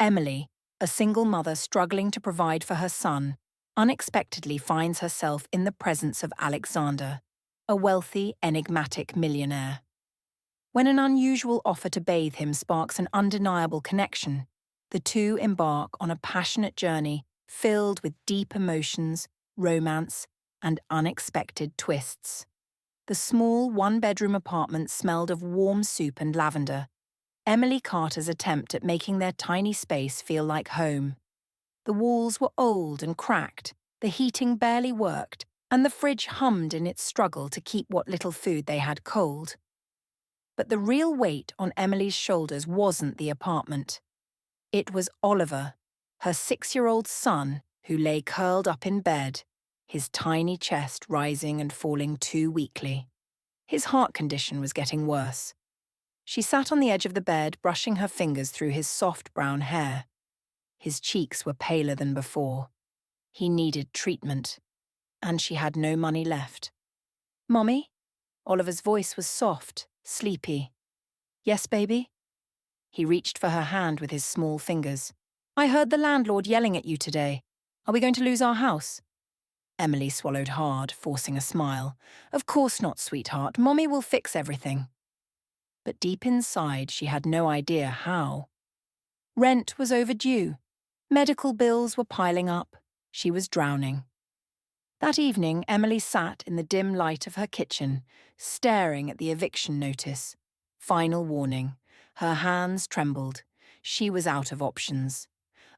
Emily, a single mother struggling to provide for her son, unexpectedly finds herself in the presence of Alexander, a wealthy, enigmatic millionaire. When an unusual offer to bathe him sparks an undeniable connection, the two embark on a passionate journey filled with deep emotions, romance, and unexpected twists. The small one-bedroom apartment smelled of warm soup and lavender, Emily Carter's attempt at making their tiny space feel like home. The walls were old and cracked, the heating barely worked, and the fridge hummed in its struggle to keep what little food they had cold. But the real weight on Emily's shoulders wasn't the apartment. It was Oliver, her 6-year-old son, who lay curled up in bed, his tiny chest rising and falling too weakly. His heart condition was getting worse. She sat on the edge of the bed, brushing her fingers through his soft brown hair. His cheeks were paler than before. He needed treatment, and she had no money left. "Mommy?" Oliver's voice was soft, sleepy. "Yes, baby?" He reached for her hand with his small fingers. "I heard the landlord yelling at you today. Are we going to lose our house?" Emily swallowed hard, forcing a smile. "Of course not, sweetheart. Mommy will fix everything." But deep inside, she had no idea how. Rent was overdue. Medical bills were piling up. She was drowning. That evening, Emily sat in the dim light of her kitchen, staring at the eviction notice. Final warning. Her hands trembled. She was out of options.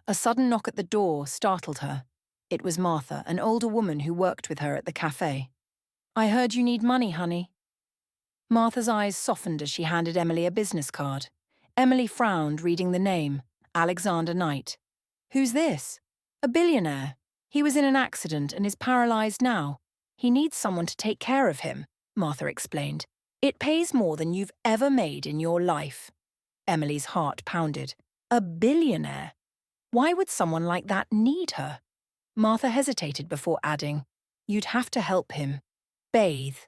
A sudden knock at the door startled her. It was Martha, an older woman who worked with her at the cafe. "I heard you need money, honey." Martha's eyes softened as she handed Emily a business card. Emily frowned, reading the name, Alexander Knight. "Who's this?" "A billionaire. He was in an accident and is paralyzed now. He needs someone to take care of him," Martha explained. "It pays more than you've ever made in your life." Emily's heart pounded. A billionaire? Why would someone like that need her? Martha hesitated before adding, "You'd have to help him. Bathe."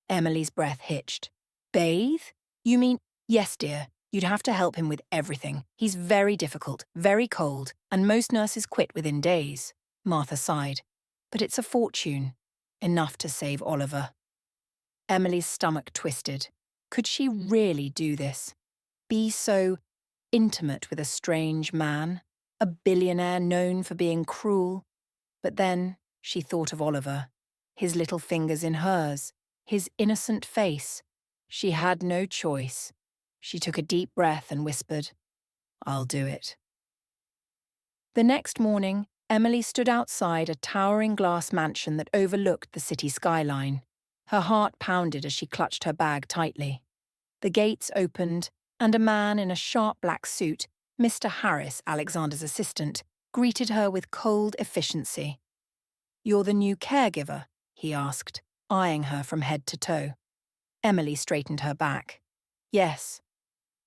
Emily's breath hitched. "Bathe? You mean—" "Yes, dear. You'd have to help him with everything. He's very difficult, very cold, and most nurses quit within days." Martha sighed. "But it's a fortune. Enough to save Oliver." Emily's stomach twisted. Could she really do this? Be so intimate with a strange man? A billionaire known for being cruel? But then she thought of Oliver, his little fingers in hers, his innocent face. She had no choice. She took a deep breath and whispered, "I'll do it." The next morning, Emily stood outside a towering glass mansion that overlooked the city skyline. Her heart pounded as she clutched her bag tightly. The gates opened, and a man in a sharp black suit, Mr. Harris, Alexander's assistant, greeted her with cold efficiency. "You're the new caregiver?" he asked, eyeing her from head to toe. Emily straightened her back. "Yes."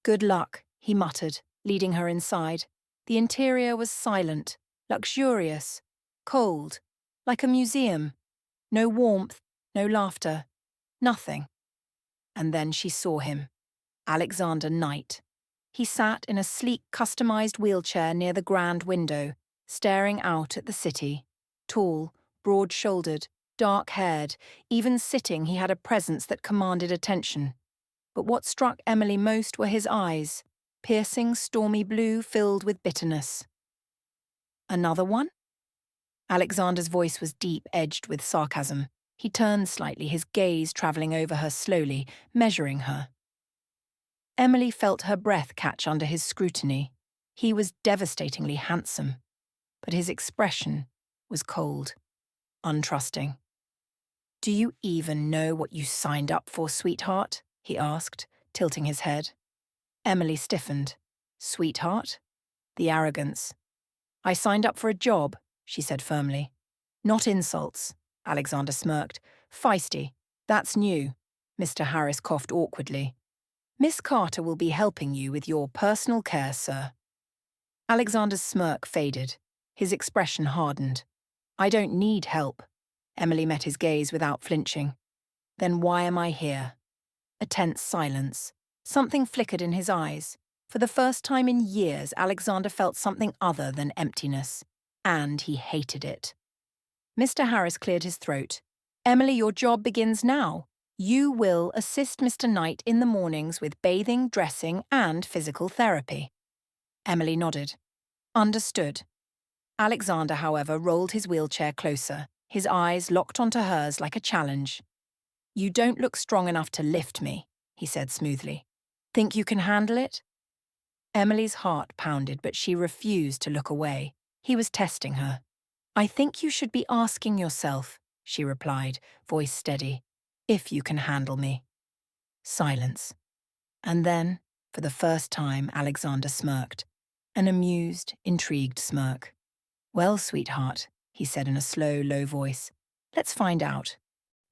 "Good luck," he muttered, leading her inside. The interior was silent, luxurious, cold, like a museum. No warmth, no laughter, nothing. And then she saw him, Alexander Knight. He sat in a sleek, customized wheelchair near the grand window, staring out at the city. Tall, broad-shouldered, dark-haired, even sitting he had a presence that commanded attention. But what struck Emily most were his eyes, piercing, stormy blue filled with bitterness. "Another one?" Alexander's voice was deep-edged with sarcasm. He turned slightly, his gaze travelling over her slowly, measuring her. Emily felt her breath catch under his scrutiny. He was devastatingly handsome, but his expression was cold, untrusting. "Do you even know what you signed up for, sweetheart?" he asked, tilting his head. Emily stiffened. "Sweetheart?" The arrogance. "I signed up for a job," she said firmly. "Not insults," Alexander smirked. "Feisty. That's new." Mr. Harris coughed awkwardly. "Miss Carter will be helping you with your personal care, sir." Alexander's smirk faded. His expression hardened. "I don't need help." Emily met his gaze without flinching. "Then why am I here?" A tense silence. Something flickered in his eyes. For the first time in years, Alexander felt something other than emptiness, and he hated it. Mr. Harris cleared his throat. Emily, your job begins now. You will assist Mr. Knight in the mornings with bathing, dressing, and physical therapy. Emily nodded. Understood. Alexander, however, rolled his wheelchair closer, his eyes locked onto hers like a challenge. You don't look strong enough to lift me, he said smoothly. Think you can handle it? Emily's heart pounded, but she refused to look away. He was testing her. I think you should be asking yourself, she replied, voice steady, if you can handle me. Silence. And then, for the first time, Alexander smirked. An amused, intrigued smirk. Well, sweetheart, he said in a slow, low voice. Let's find out.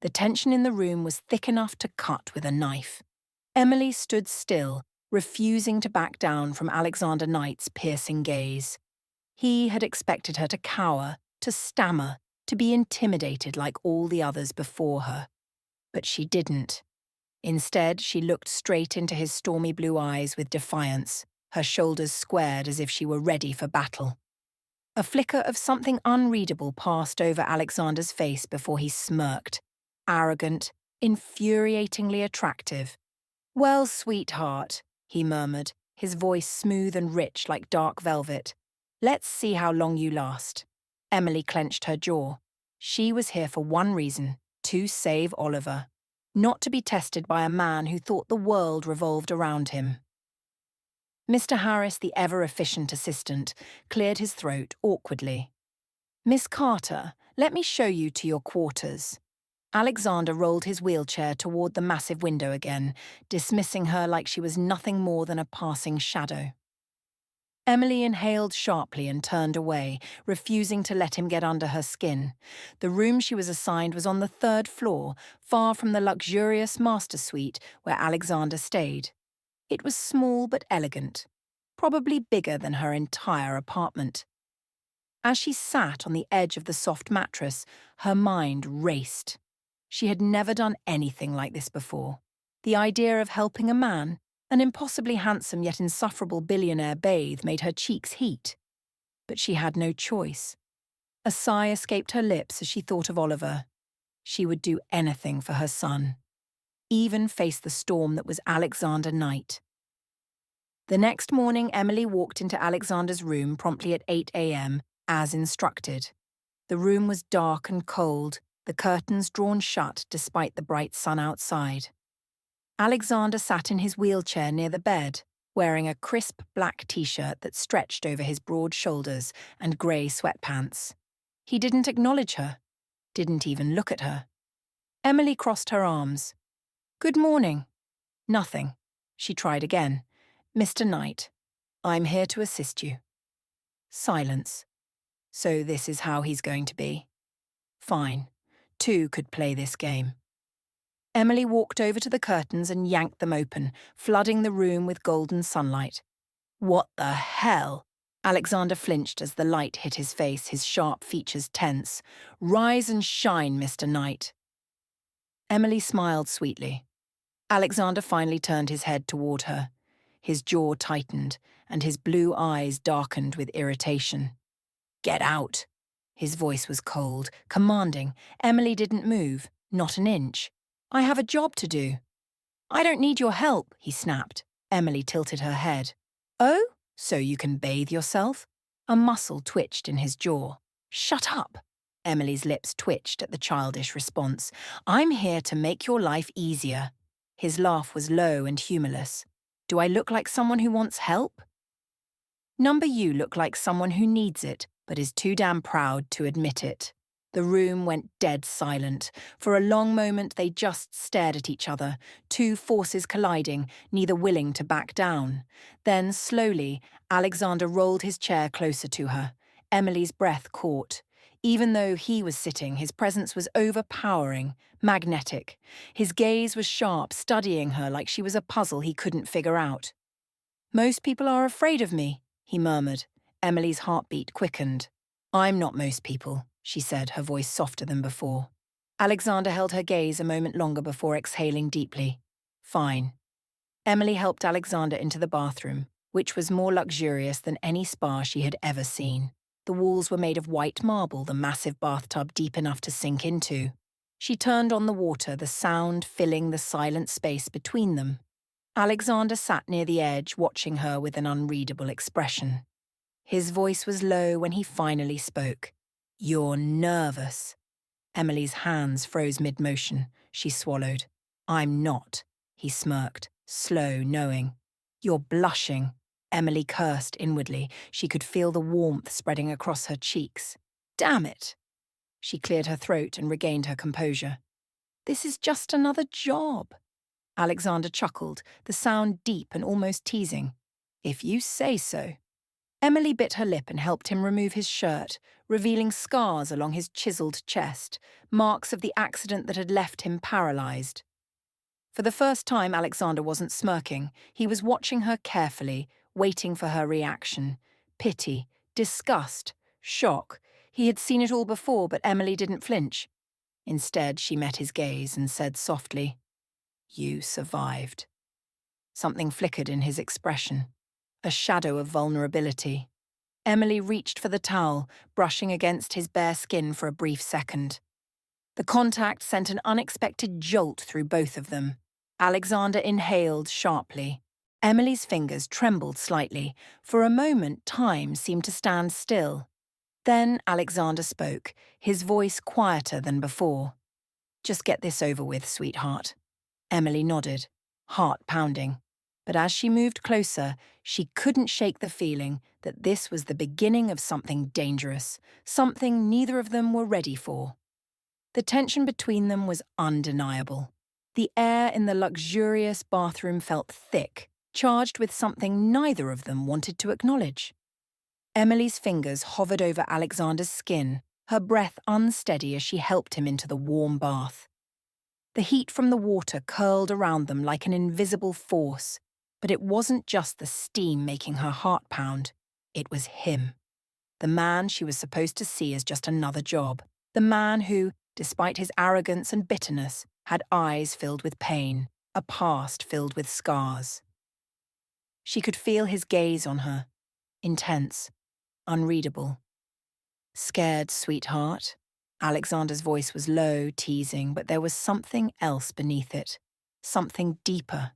The tension in the room was thick enough to cut with a knife. Emily stood still, refusing to back down from Alexander Knight's piercing gaze. He had expected her to cower, to stammer, to be intimidated like all the others before her. But she didn't. Instead, she looked straight into his stormy blue eyes with defiance, her shoulders squared as if she were ready for battle. A flicker of something unreadable passed over Alexander's face before he smirked, arrogant, infuriatingly attractive. Well, sweetheart, he murmured, his voice smooth and rich like dark velvet. Let's see how long you last. Emily clenched her jaw. She was here for one reason, to save Oliver, not to be tested by a man who thought the world revolved around him. Mr. Harris, the ever-efficient assistant, cleared his throat awkwardly. Miss Carter, let me show you to your quarters. Alexander rolled his wheelchair toward the massive window again, dismissing her like she was nothing more than a passing shadow. Emily inhaled sharply and turned away, refusing to let him get under her skin. The room she was assigned was on the 3rd floor, far from the luxurious master suite where Alexander stayed. It was small but elegant, probably bigger than her entire apartment. As she sat on the edge of the soft mattress, her mind raced. She had never done anything like this before. The idea of helping a man, an impossibly handsome yet insufferable billionaire, bathe made her cheeks heat. But she had no choice. A sigh escaped her lips as she thought of Oliver. She would do anything for her son, even face the storm that was Alexander Knight. The next morning, Emily walked into Alexander's room promptly at 8 a.m., as instructed. The room was dark and cold, the curtains drawn shut despite the bright sun outside. Alexander sat in his wheelchair near the bed, wearing a crisp black t-shirt that stretched over his broad shoulders and grey sweatpants. He didn't acknowledge her, didn't even look at her. Emily crossed her arms. Good morning. Nothing. She tried again. Mr. Knight, I'm here to assist you. Silence. So this is how he's going to be. Fine. Two could play this game. Emily walked over to the curtains and yanked them open, flooding the room with golden sunlight. What the hell? Alexander flinched as the light hit his face, his sharp features tense. Rise and shine, Mr. Knight. Emily smiled sweetly. Alexander finally turned his head toward her. His jaw tightened, and his blue eyes darkened with irritation. Get out. His voice was cold, commanding. Emily didn't move, not an inch. I have a job to do. I don't need your help, he snapped. Emily tilted her head. Oh, so you can bathe yourself? A muscle twitched in his jaw. Shut up. Emily's lips twitched at the childish response. I'm here to make your life easier. His laugh was low and humorless. Do I look like someone who wants help? Number you look like someone who needs it, but is too damn proud to admit it. The room went dead silent. For a long moment they just stared at each other, two forces colliding, neither willing to back down. Then, slowly, Alexander rolled his chair closer to her. Emily's breath caught. Even though he was sitting, his presence was overpowering, magnetic. His gaze was sharp, studying her like she was a puzzle he couldn't figure out. Most people are afraid of me, he murmured. Emily's heartbeat quickened. I'm not most people, she said, her voice softer than before. Alexander held her gaze a moment longer before exhaling deeply. Fine. Emily helped Alexander into the bathroom. which was more luxurious than any spa she had ever seen. The walls were made of white marble, the massive bathtub deep enough to sink into. She turned on the water, the sound filling the silent space between them. Alexander sat near the edge, watching her with an unreadable expression. His voice was low when he finally spoke. "You're nervous." Emily's hands froze mid-motion. She swallowed. "I'm not," he smirked, slow, knowing. "You're blushing." Emily cursed inwardly. She could feel the warmth spreading across her cheeks. "Damn it!" She cleared her throat and regained her composure. "This is just another job." Alexander chuckled, the sound deep and almost teasing. "If you say so." Emily bit her lip and helped him remove his shirt, revealing scars along his chiseled chest, marks of the accident that had left him paralyzed. For the first time, Alexander wasn't smirking. He was watching her carefully, waiting for her reaction. Pity, disgust, shock. He had seen it all before, but Emily didn't flinch. Instead, she met his gaze and said softly, "You survived." Something flickered in his expression, a shadow of vulnerability. Emily reached for the towel, brushing against his bare skin for a brief second. The contact sent an unexpected jolt through both of them. Alexander inhaled sharply. Emily's fingers trembled slightly. For a moment, time seemed to stand still. Then Alexander spoke, his voice quieter than before. "Just get this over with, sweetheart." Emily nodded, heart pounding. But as she moved closer, she couldn't shake the feeling that this was the beginning of something dangerous, something neither of them were ready for. The tension between them was undeniable. The air in the luxurious bathroom felt thick, charged with something neither of them wanted to acknowledge. Emily's fingers hovered over Alexander's skin, her breath unsteady as she helped him into the warm bath. The heat from the water curled around them like an invisible force, but it wasn't just the steam making her heart pound. It was him. The man she was supposed to see as just another job. The man who, despite his arrogance and bitterness, had eyes filled with pain, a past filled with scars. She could feel his gaze on her, intense, unreadable. "Scared, sweetheart?" Alexander's voice was low, teasing, but there was something else beneath it, something deeper.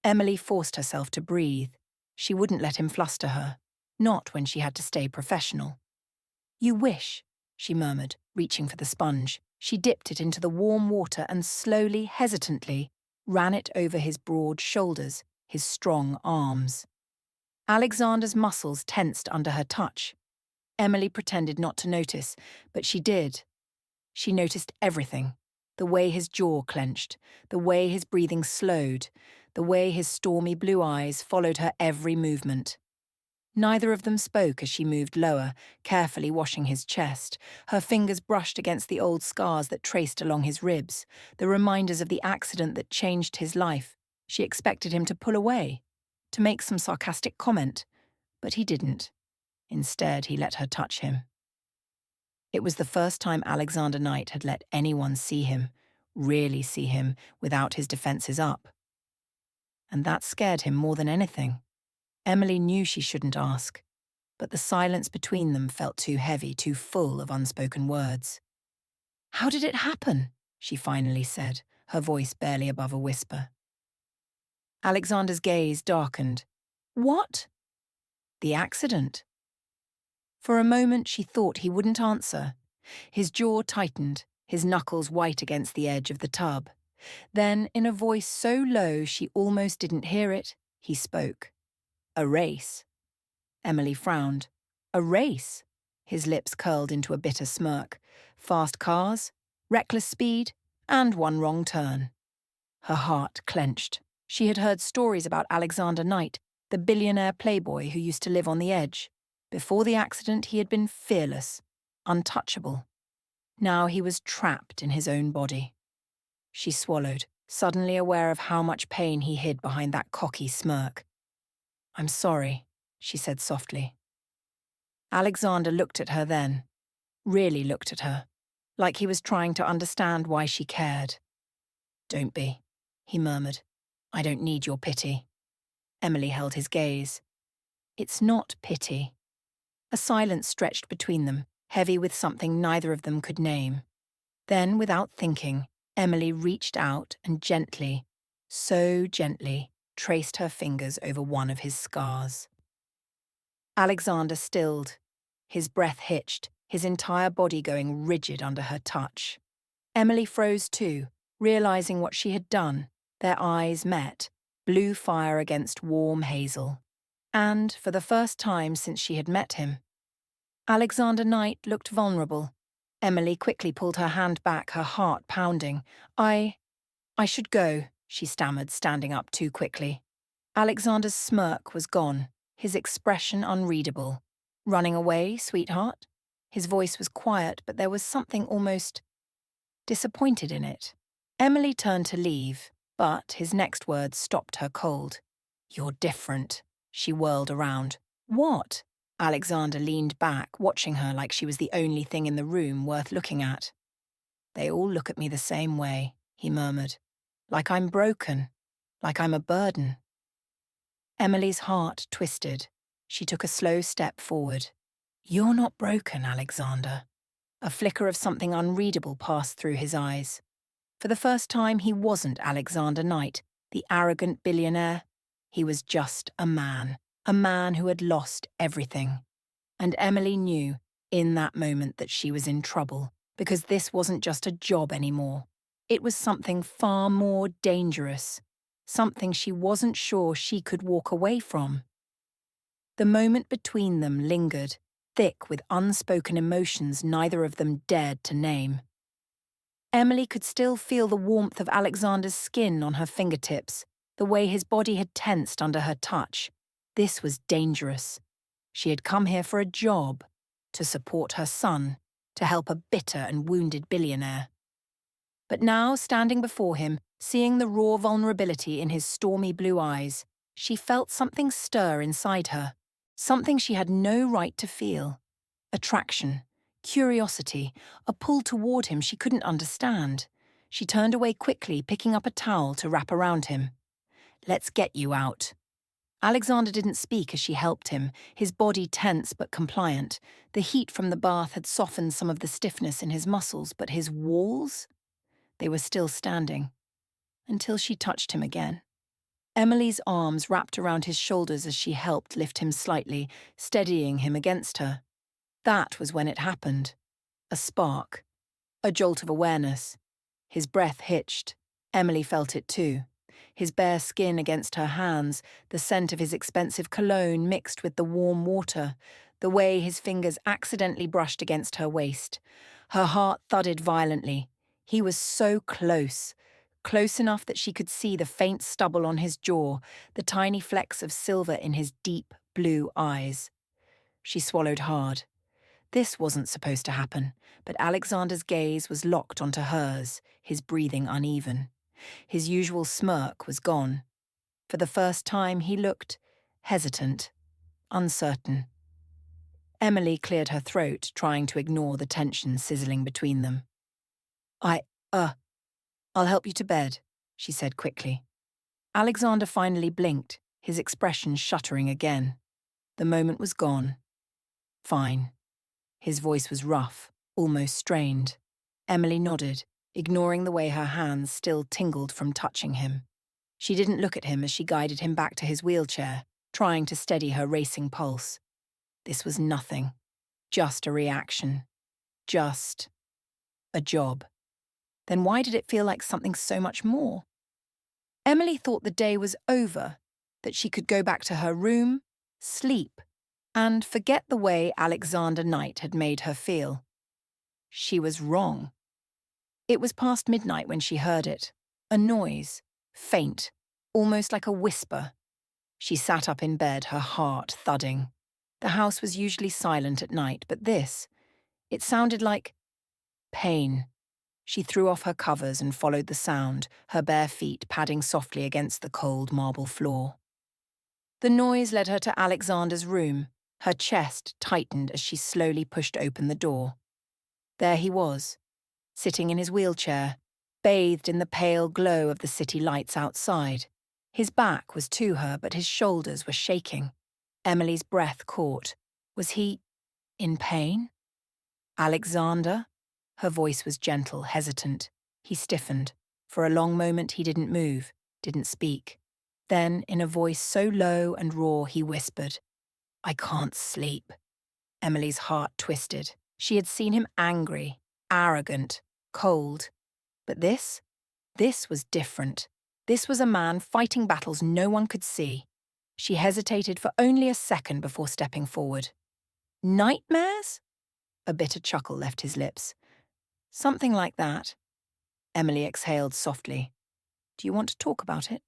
Emily forced herself to breathe. She wouldn't let him fluster her, not when she had to stay professional. "You wish," she murmured, reaching for the sponge. She dipped it into the warm water and slowly, hesitantly, ran it over his broad shoulders, his strong arms. Alexander's muscles tensed under her touch. Emily pretended not to notice, but she did. She noticed everything. The way his jaw clenched, the way his breathing slowed, the way his stormy blue eyes followed her every movement. Neither of them spoke as she moved lower, carefully washing his chest. Her fingers brushed against the old scars that traced along his ribs, the reminders of the accident that changed his life. She expected him to pull away, to make some sarcastic comment, but he didn't. Instead, he let her touch him. It was the first time Alexander Knight had let anyone see him, really see him, without his defenses up. And that scared him more than anything. Emily knew she shouldn't ask, but the silence between them felt too heavy, too full of unspoken words. "How did it happen?" she finally said, her voice barely above a whisper. Alexander's gaze darkened. "What?" "The accident." For a moment she thought he wouldn't answer. His jaw tightened, his knuckles white against the edge of the tub. Then, in a voice so low she almost didn't hear it, he spoke. "A race." Emily frowned. "A race?" His lips curled into a bitter smirk. "Fast cars, reckless speed, and one wrong turn." Her heart clenched. She had heard stories about Alexander Knight, the billionaire playboy who used to live on the edge. Before the accident, he had been fearless, untouchable. Now he was trapped in his own body. She swallowed, suddenly aware of how much pain he hid behind that cocky smirk. "I'm sorry," she said softly. Alexander looked at her then, really looked at her, like he was trying to understand why she cared. "Don't be," he murmured. "I don't need your pity." Emily held his gaze. It's not pity. A silence stretched between them, heavy with something neither of them could name. Then, without thinking, Emily reached out and gently, so gently, traced her fingers over one of his scars. Alexander stilled, his breath hitched, his entire body going rigid under her touch. Emily froze too, realizing what she had done. Their eyes met, blue fire against warm hazel. And, for the first time since she had met him, Alexander Knight looked vulnerable. Emily quickly pulled her hand back, her heart pounding. I should go, she stammered, standing up too quickly. Alexander's smirk was gone, his expression unreadable. Running away, sweetheart? His voice was quiet, but there was something almost disappointed in it. Emily turned to leave, but his next words stopped her cold. You're different. She whirled around. What? Alexander leaned back, watching her like she was the only thing in the room worth looking at. They all look at me the same way, he murmured. Like I'm broken. Like I'm a burden. Emily's heart twisted. She took a slow step forward. You're not broken, Alexander. A flicker of something unreadable passed through his eyes. For the first time, he wasn't Alexander Knight, the arrogant billionaire. He was just a man who had lost everything. And Emily knew, in that moment, that she was in trouble, because this wasn't just a job anymore. It was something far more dangerous, something she wasn't sure she could walk away from. The moment between them lingered, thick with unspoken emotions neither of them dared to name. Emily could still feel the warmth of Alexander's skin on her fingertips, the way his body had tensed under her touch. This was dangerous. She had come here for a job, to support her son, to help a bitter and wounded billionaire. But now, standing before him, seeing the raw vulnerability in his stormy blue eyes, she felt something stir inside her, something she had no right to feel. Attraction, curiosity, a pull toward him she couldn't understand. She turned away quickly, picking up a towel to wrap around him. Let's get you out. Alexander didn't speak as she helped him, his body tense but compliant. The heat from the bath had softened some of the stiffness in his muscles, but his walls? They were still standing. Until she touched him again. Emily's arms wrapped around his shoulders as she helped lift him slightly, steadying him against her. That was when it happened. A spark. A jolt of awareness. His breath hitched. Emily felt it too. His bare skin against her hands, the scent of his expensive cologne mixed with the warm water, the way his fingers accidentally brushed against her waist. Her heart thudded violently. He was so close. Close enough that she could see the faint stubble on his jaw, the tiny flecks of silver in his deep blue eyes. She swallowed hard. This wasn't supposed to happen, but Alexander's gaze was locked onto hers, his breathing uneven. His usual smirk was gone. For the first time, he looked hesitant, uncertain. Emily cleared her throat, trying to ignore the tension sizzling between them. I'll help you to bed, she said quickly. Alexander finally blinked, his expression shuttering again. The moment was gone. Fine. His voice was rough, almost strained. Emily nodded, ignoring the way her hands still tingled from touching him. She didn't look at him as she guided him back to his wheelchair, trying to steady her racing pulse. This was nothing. Just a reaction. Just a job. Then why did it feel like something so much more? Emily thought the day was over, that she could go back to her room, sleep, and forget the way Alexander Knight had made her feel. She was wrong. It was past midnight when she heard it. A noise, faint, almost like a whisper. She sat up in bed, her heart thudding. The house was usually silent at night, but it sounded like pain. She threw off her covers and followed the sound, her bare feet padding softly against the cold marble floor. The noise led her to Alexander's room. Her chest tightened as she slowly pushed open the door. There he was, sitting in his wheelchair, bathed in the pale glow of the city lights outside. His back was to her, but his shoulders were shaking. Emily's breath caught. Was he in pain? Alexander? Her voice was gentle, hesitant. He stiffened. For a long moment he didn't move, didn't speak. Then, in a voice so low and raw, he whispered, "I can't sleep." Emily's heart twisted. She had seen him angry, arrogant, cold. But this was different. This was a man fighting battles no one could see. She hesitated for only a second before stepping forward. "Nightmares?" A bitter chuckle left his lips. "Something like that." Emily exhaled softly. "Do you want to talk about it?"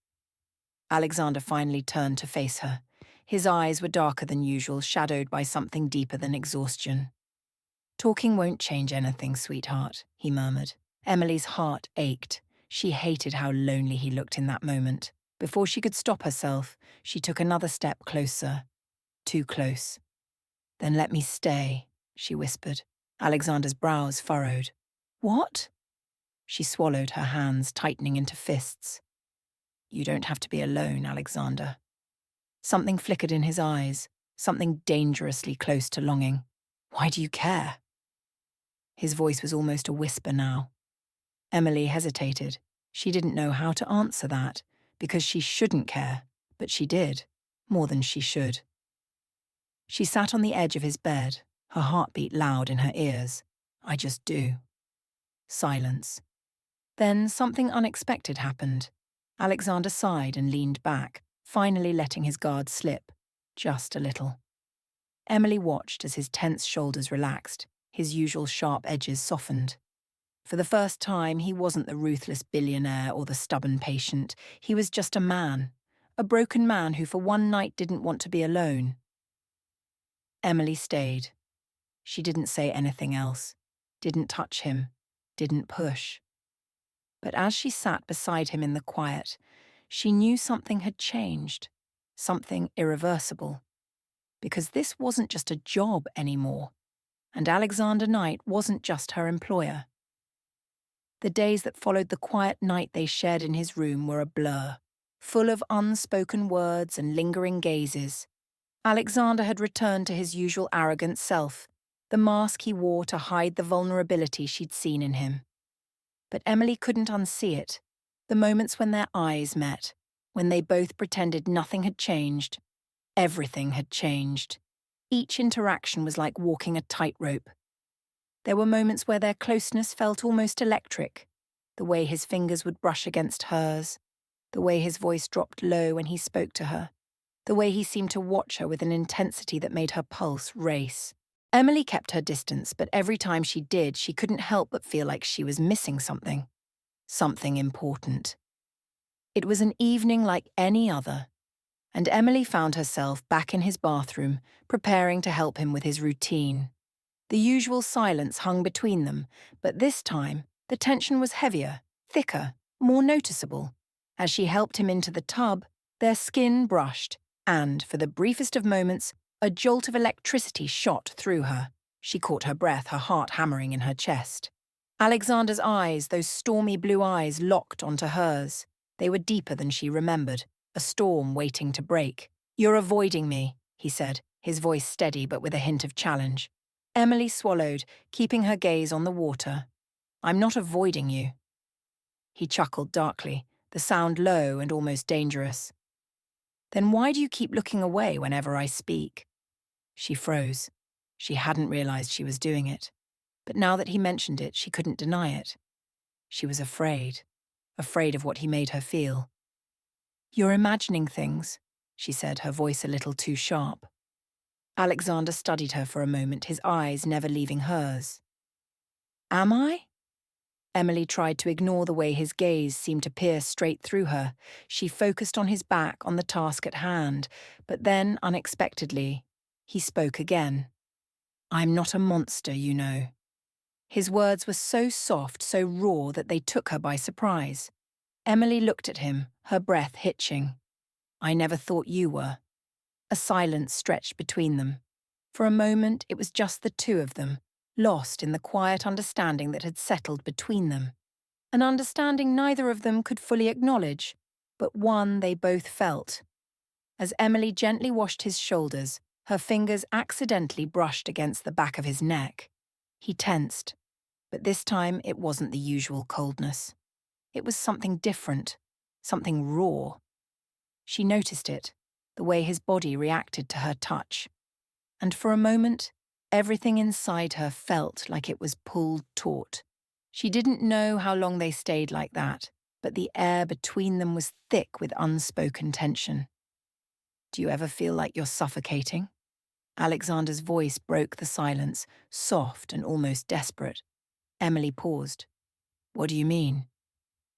Alexander finally turned to face her. His eyes were darker than usual, shadowed by something deeper than exhaustion. "Talking won't change anything, sweetheart," he murmured. Emily's heart ached. She hated how lonely he looked in that moment. Before she could stop herself, she took another step closer. Too close. "Then let me stay," she whispered. Alexander's brows furrowed. "What?" She swallowed, her hands tightening into fists. "You don't have to be alone, Alexander." Something flickered in his eyes, something dangerously close to longing. "Why do you care?" His voice was almost a whisper now. Emily hesitated. She didn't know how to answer that, because she shouldn't care, but she did, more than she should. She sat on the edge of his bed, her heartbeat loud in her ears. "I just do." Silence. Then something unexpected happened. Alexander sighed and leaned back, finally letting his guard slip, just a little. Emily watched as his tense shoulders relaxed, his usual sharp edges softened. For the first time, he wasn't the ruthless billionaire or the stubborn patient. He was just a broken man who for one night didn't want to be alone. Emily stayed. She didn't say anything else, didn't touch him, didn't push. But as she sat beside him in the quiet, she knew something had changed, something irreversible. Because this wasn't just a job anymore, and Alexander Knight wasn't just her employer. The days that followed the quiet night they shared in his room were a blur, full of unspoken words and lingering gazes. Alexander had returned to his usual arrogant self, the mask he wore to hide the vulnerability she'd seen in him. But Emily couldn't unsee it, the moments when their eyes met, when they both pretended nothing had changed. Everything had changed. Each interaction was like walking a tightrope. There were moments where their closeness felt almost electric, the way his fingers would brush against hers, the way his voice dropped low when he spoke to her, the way he seemed to watch her with an intensity that made her pulse race. Emily kept her distance, but every time she did, she couldn't help but feel like she was missing something. Something important. It was an evening like any other, and Emily found herself back in his bathroom, preparing to help him with his routine. The usual silence hung between them, but this time, the tension was heavier, thicker, more noticeable. As she helped him into the tub, their skin brushed, and, for the briefest of moments, a jolt of electricity shot through her. She caught her breath, her heart hammering in her chest. Alexander's eyes, those stormy blue eyes, locked onto hers. They were deeper than she remembered, a storm waiting to break. "You're avoiding me," he said, his voice steady but with a hint of challenge. Emily swallowed, keeping her gaze on the water. "I'm not avoiding you." He chuckled darkly, the sound low and almost dangerous. "Then why do you keep looking away whenever I speak?" She froze. She hadn't realized she was doing it. But now that he mentioned it, she couldn't deny it. She was afraid of what he made her feel. "You're imagining things," she said, her voice a little too sharp. Alexander studied her for a moment, his eyes never leaving hers. "Am I?" Emily tried to ignore the way his gaze seemed to pierce straight through her. She focused on his back, on the task at hand, but then, unexpectedly, he spoke again. "I'm not a monster, you know." His words were so soft, so raw that they took her by surprise. Emily looked at him, her breath hitching. "I never thought you were." A silence stretched between them. For a moment, it was just the two of them, lost in the quiet understanding that had settled between them. An understanding neither of them could fully acknowledge, but one they both felt. As Emily gently washed his shoulders, her fingers accidentally brushed against the back of his neck. He tensed, but this time it wasn't the usual coldness. It was something different, something raw. She noticed it, the way his body reacted to her touch. And for a moment, everything inside her felt like it was pulled taut. She didn't know how long they stayed like that, but the air between them was thick with unspoken tension. Do you ever feel like you're suffocating? Alexander's voice broke the silence, soft and almost desperate. Emily paused. What do you mean?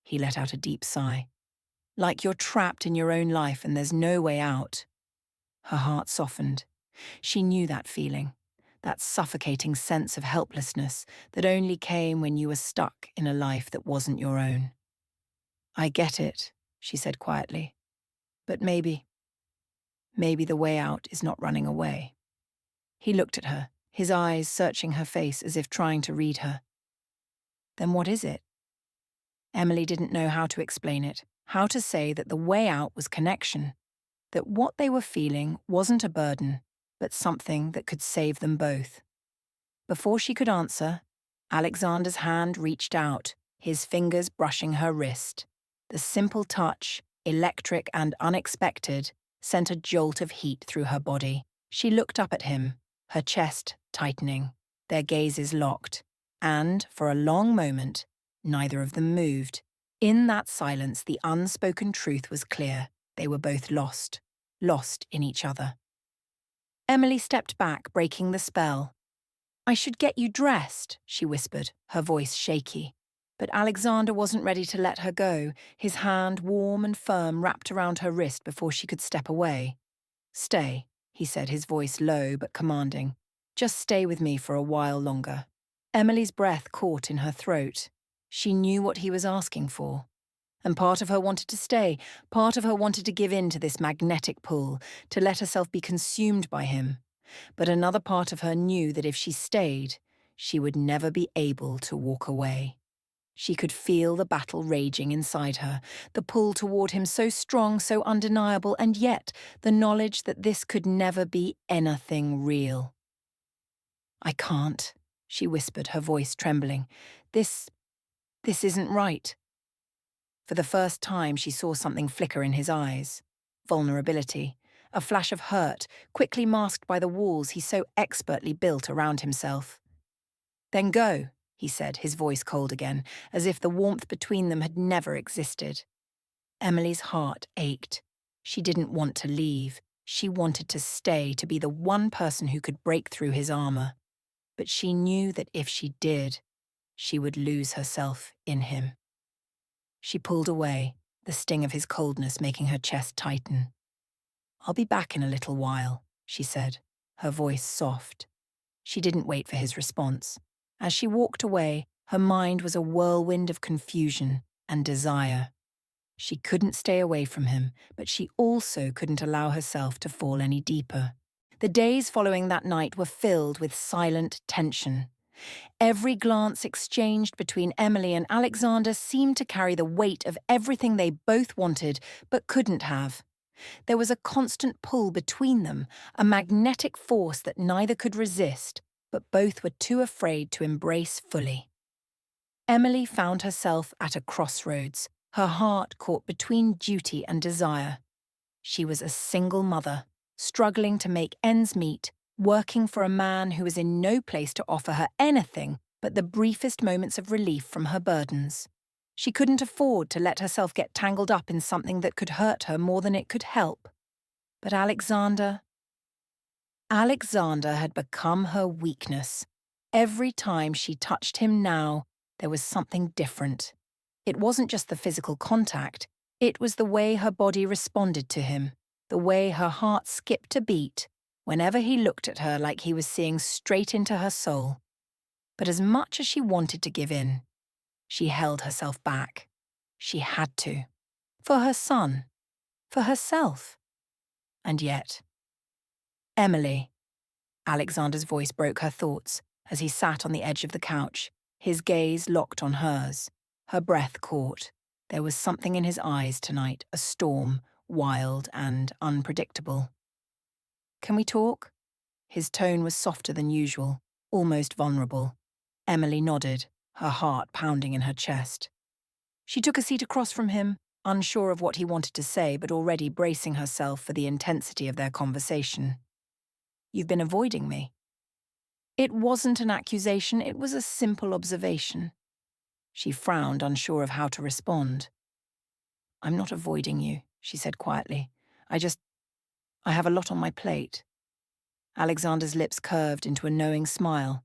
He let out a deep sigh. Like you're trapped in your own life and there's no way out. Her heart softened. She knew that feeling, that suffocating sense of helplessness that only came when you were stuck in a life that wasn't your own. I get it, she said quietly. But maybe the way out is not running away. He looked at her, his eyes searching her face as if trying to read her. Then what is it? Emily didn't know how to explain it, how to say that the way out was connection, that what they were feeling wasn't a burden, but something that could save them both. Before she could answer, Alexander's hand reached out, his fingers brushing her wrist. The simple touch, electric and unexpected, sent a jolt of heat through her body. She looked up at him, her chest tightening, their gazes locked, and, for a long moment, neither of them moved. In that silence, the unspoken truth was clear. They were both lost in each other. Emily stepped back, breaking the spell. I should get you dressed, she whispered, her voice shaky. But Alexander wasn't ready to let her go, his hand warm and firm wrapped around her wrist before she could step away. Stay, he said, his voice low but commanding. Just stay with me for a while longer. Emily's breath caught in her throat. She knew what he was asking for. And part of her wanted to stay, part of her wanted to give in to this magnetic pull, to let herself be consumed by him. But another part of her knew that if she stayed, she would never be able to walk away. She could feel the battle raging inside her, the pull toward him so strong, so undeniable, and yet the knowledge that this could never be anything real. I can't, she whispered, her voice trembling. This isn't right. For the first time, she saw something flicker in his eyes. Vulnerability, a flash of hurt, quickly masked by the walls he so expertly built around himself. Then go, he said, his voice cold again, as if the warmth between them had never existed. Emily's heart ached. She didn't want to leave. She wanted to stay, to be the one person who could break through his armor. But she knew that if she did, she would lose herself in him. She pulled away, the sting of his coldness making her chest tighten. I'll be back in a little while, she said, her voice soft. She didn't wait for his response. As she walked away, her mind was a whirlwind of confusion and desire. She couldn't stay away from him, but she also couldn't allow herself to fall any deeper. The days following that night were filled with silent tension. Every glance exchanged between Emily and Alexander seemed to carry the weight of everything they both wanted but couldn't have. There was a constant pull between them, a magnetic force that neither could resist, but both were too afraid to embrace fully. Emily found herself at a crossroads, her heart caught between duty and desire. She was a single mother, struggling to make ends meet, working for a man who was in no place to offer her anything but the briefest moments of relief from her burdens. She couldn't afford to let herself get tangled up in something that could hurt her more than it could help. But Alexander had become her weakness. Every time she touched him now, there was something different. It wasn't just the physical contact, it was the way her body responded to him, the way her heart skipped a beat whenever he looked at her like he was seeing straight into her soul. But as much as she wanted to give in, she held herself back. She had to. For her son. For herself. And yet... Emily. Alexander's voice broke her thoughts as he sat on the edge of the couch, his gaze locked on hers, her breath caught. There was something in his eyes tonight, a storm, wild and unpredictable. "Can we talk?" His tone was softer than usual, almost vulnerable. Emily nodded, her heart pounding in her chest. She took a seat across from him, unsure of what he wanted to say but already bracing herself for the intensity of their conversation. "You've been avoiding me." It wasn't an accusation, it was a simple observation. She frowned, unsure of how to respond. "I'm not avoiding you," she said quietly. I have a lot on my plate." Alexander's lips curved into a knowing smile.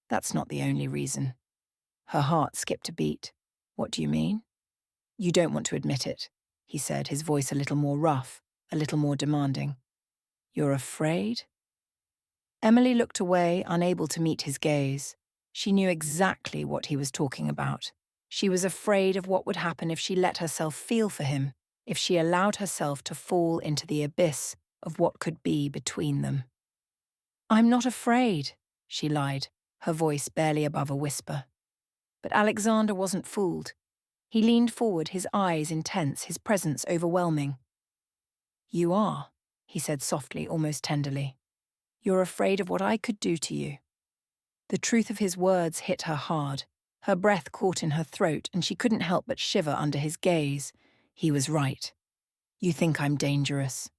"That's not the only reason." Her heart skipped a beat. "What do you mean?" "You don't want to admit it," he said, his voice a little more rough, a little more demanding. "You're afraid?" Emily looked away, unable to meet his gaze. She knew exactly what he was talking about. She was afraid of what would happen if she let herself feel for him, if she allowed herself to fall into the abyss of what could be between them. "I'm not afraid," she lied, her voice barely above a whisper. But Alexander wasn't fooled. He leaned forward, his eyes intense, his presence overwhelming. "You are," he said softly, almost tenderly. "You're afraid of what I could do to you." The truth of his words hit her hard. Her breath caught in her throat, and she couldn't help but shiver under his gaze. He was right. "You think I'm dangerous."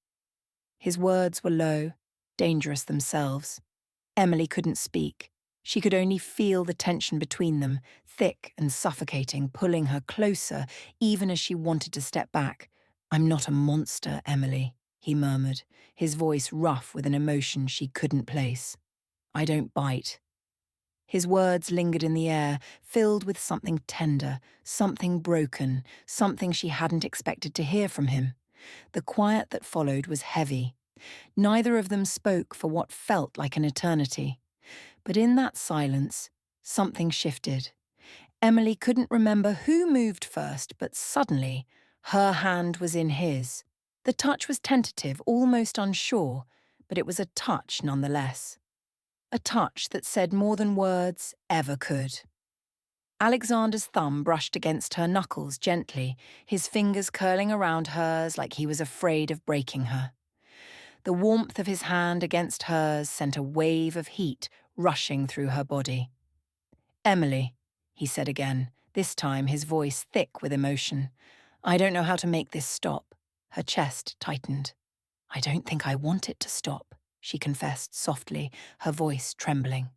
His words were low, dangerous themselves. Emily couldn't speak. She could only feel the tension between them, thick and suffocating, pulling her closer, even as she wanted to step back. "I'm not a monster, Emily," he murmured, his voice rough with an emotion she couldn't place. "I don't bite." His words lingered in the air, filled with something tender, something broken, something she hadn't expected to hear from him. The quiet that followed was heavy. Neither of them spoke for what felt like an eternity. But in that silence, something shifted. Emily couldn't remember who moved first, but suddenly, her hand was in his. The touch was tentative, almost unsure, but it was a touch nonetheless. A touch that said more than words ever could. Alexander's thumb brushed against her knuckles gently, his fingers curling around hers like he was afraid of breaking her. The warmth of his hand against hers sent a wave of heat rushing through her body. "Emily," he said again, this time his voice thick with emotion. "I don't know how to make this stop." Her chest tightened. "I don't think I want it to stop," she confessed softly, her voice trembling.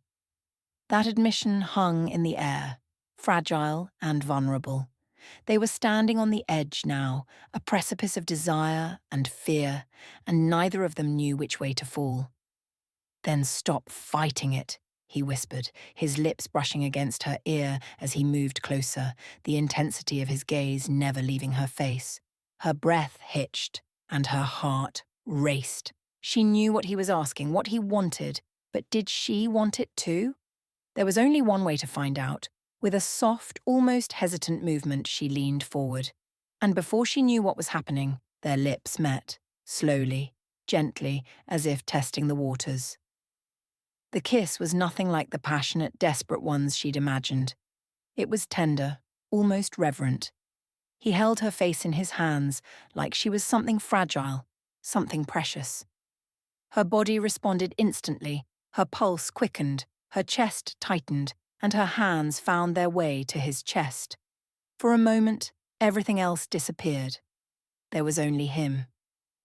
That admission hung in the air, fragile and vulnerable. They were standing on the edge now, a precipice of desire and fear, and neither of them knew which way to fall. "Then stop fighting it," he whispered, his lips brushing against her ear as he moved closer, the intensity of his gaze never leaving her face. Her breath hitched, and her heart raced. She knew what he was asking, what he wanted, but did she want it too? There was only one way to find out. With a soft, almost hesitant movement, she leaned forward. And before she knew what was happening, their lips met, slowly, gently, as if testing the waters. The kiss was nothing like the passionate, desperate ones she'd imagined. It was tender, almost reverent. He held her face in his hands, like she was something fragile, something precious. Her body responded instantly, her pulse quickened, her chest tightened, and her hands found their way to his chest. For a moment, everything else disappeared. There was only him.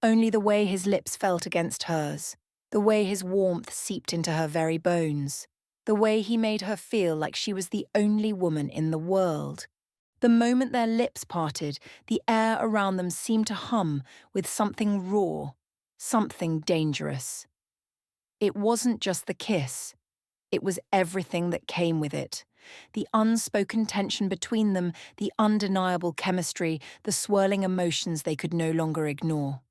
Only the way his lips felt against hers, the way his warmth seeped into her very bones, the way he made her feel like she was the only woman in the world. The moment their lips parted, the air around them seemed to hum with something raw, something dangerous. It wasn't just the kiss. It was everything that came with it. The unspoken tension between them, the undeniable chemistry, the swirling emotions they could no longer ignore.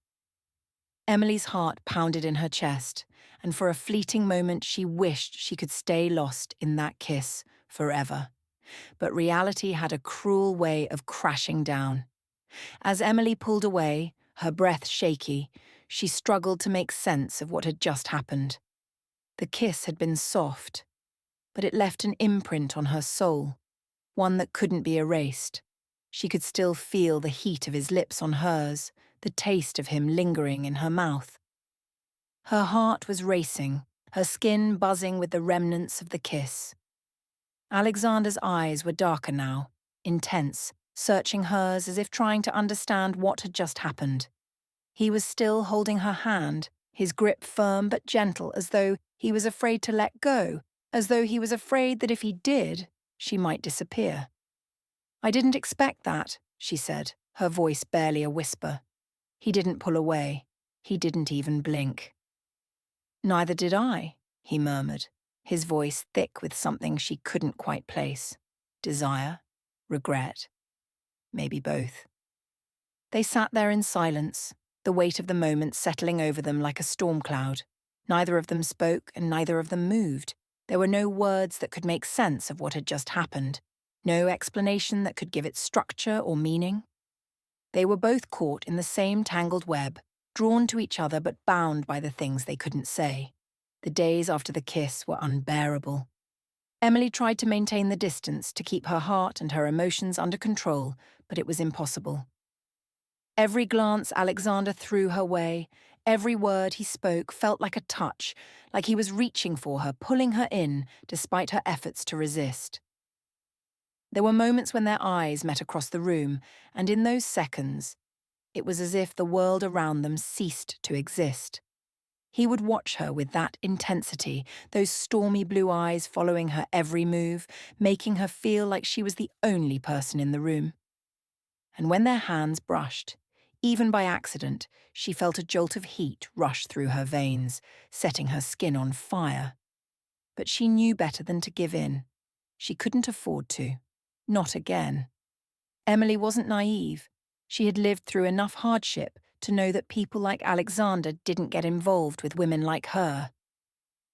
Emily's heart pounded in her chest, and for a fleeting moment she wished she could stay lost in that kiss forever. But reality had a cruel way of crashing down. As Emily pulled away, her breath shaky, she struggled to make sense of what had just happened. The kiss had been soft, but it left an imprint on her soul, one that couldn't be erased. She could still feel the heat of his lips on hers, the taste of him lingering in her mouth. Her heart was racing, her skin buzzing with the remnants of the kiss. Alexander's eyes were darker now, intense, searching hers as if trying to understand what had just happened. He was still holding her hand, his grip firm but gentle, as though he was afraid to let go, as though he was afraid that if he did, she might disappear. "I didn't expect that," she said, her voice barely a whisper. He didn't pull away. He didn't even blink. "Neither did I," he murmured, his voice thick with something she couldn't quite place. Desire? Regret? Maybe both. They sat there in silence, the weight of the moment settling over them like a storm cloud. Neither of them spoke and neither of them moved. There were no words that could make sense of what had just happened, no explanation that could give it structure or meaning. They were both caught in the same tangled web, drawn to each other but bound by the things they couldn't say. The days after the kiss were unbearable. Emily tried to maintain the distance to keep her heart and her emotions under control, but it was impossible. Every glance Alexander threw her way, every word he spoke felt like a touch, like he was reaching for her, pulling her in, despite her efforts to resist. There were moments when their eyes met across the room, and in those seconds, it was as if the world around them ceased to exist. He would watch her with that intensity, those stormy blue eyes following her every move, making her feel like she was the only person in the room. And when their hands brushed, even by accident, she felt a jolt of heat rush through her veins, setting her skin on fire. But she knew better than to give in. She couldn't afford to. Not again. Emily wasn't naive. She had lived through enough hardship to know that people like Alexander didn't get involved with women like her.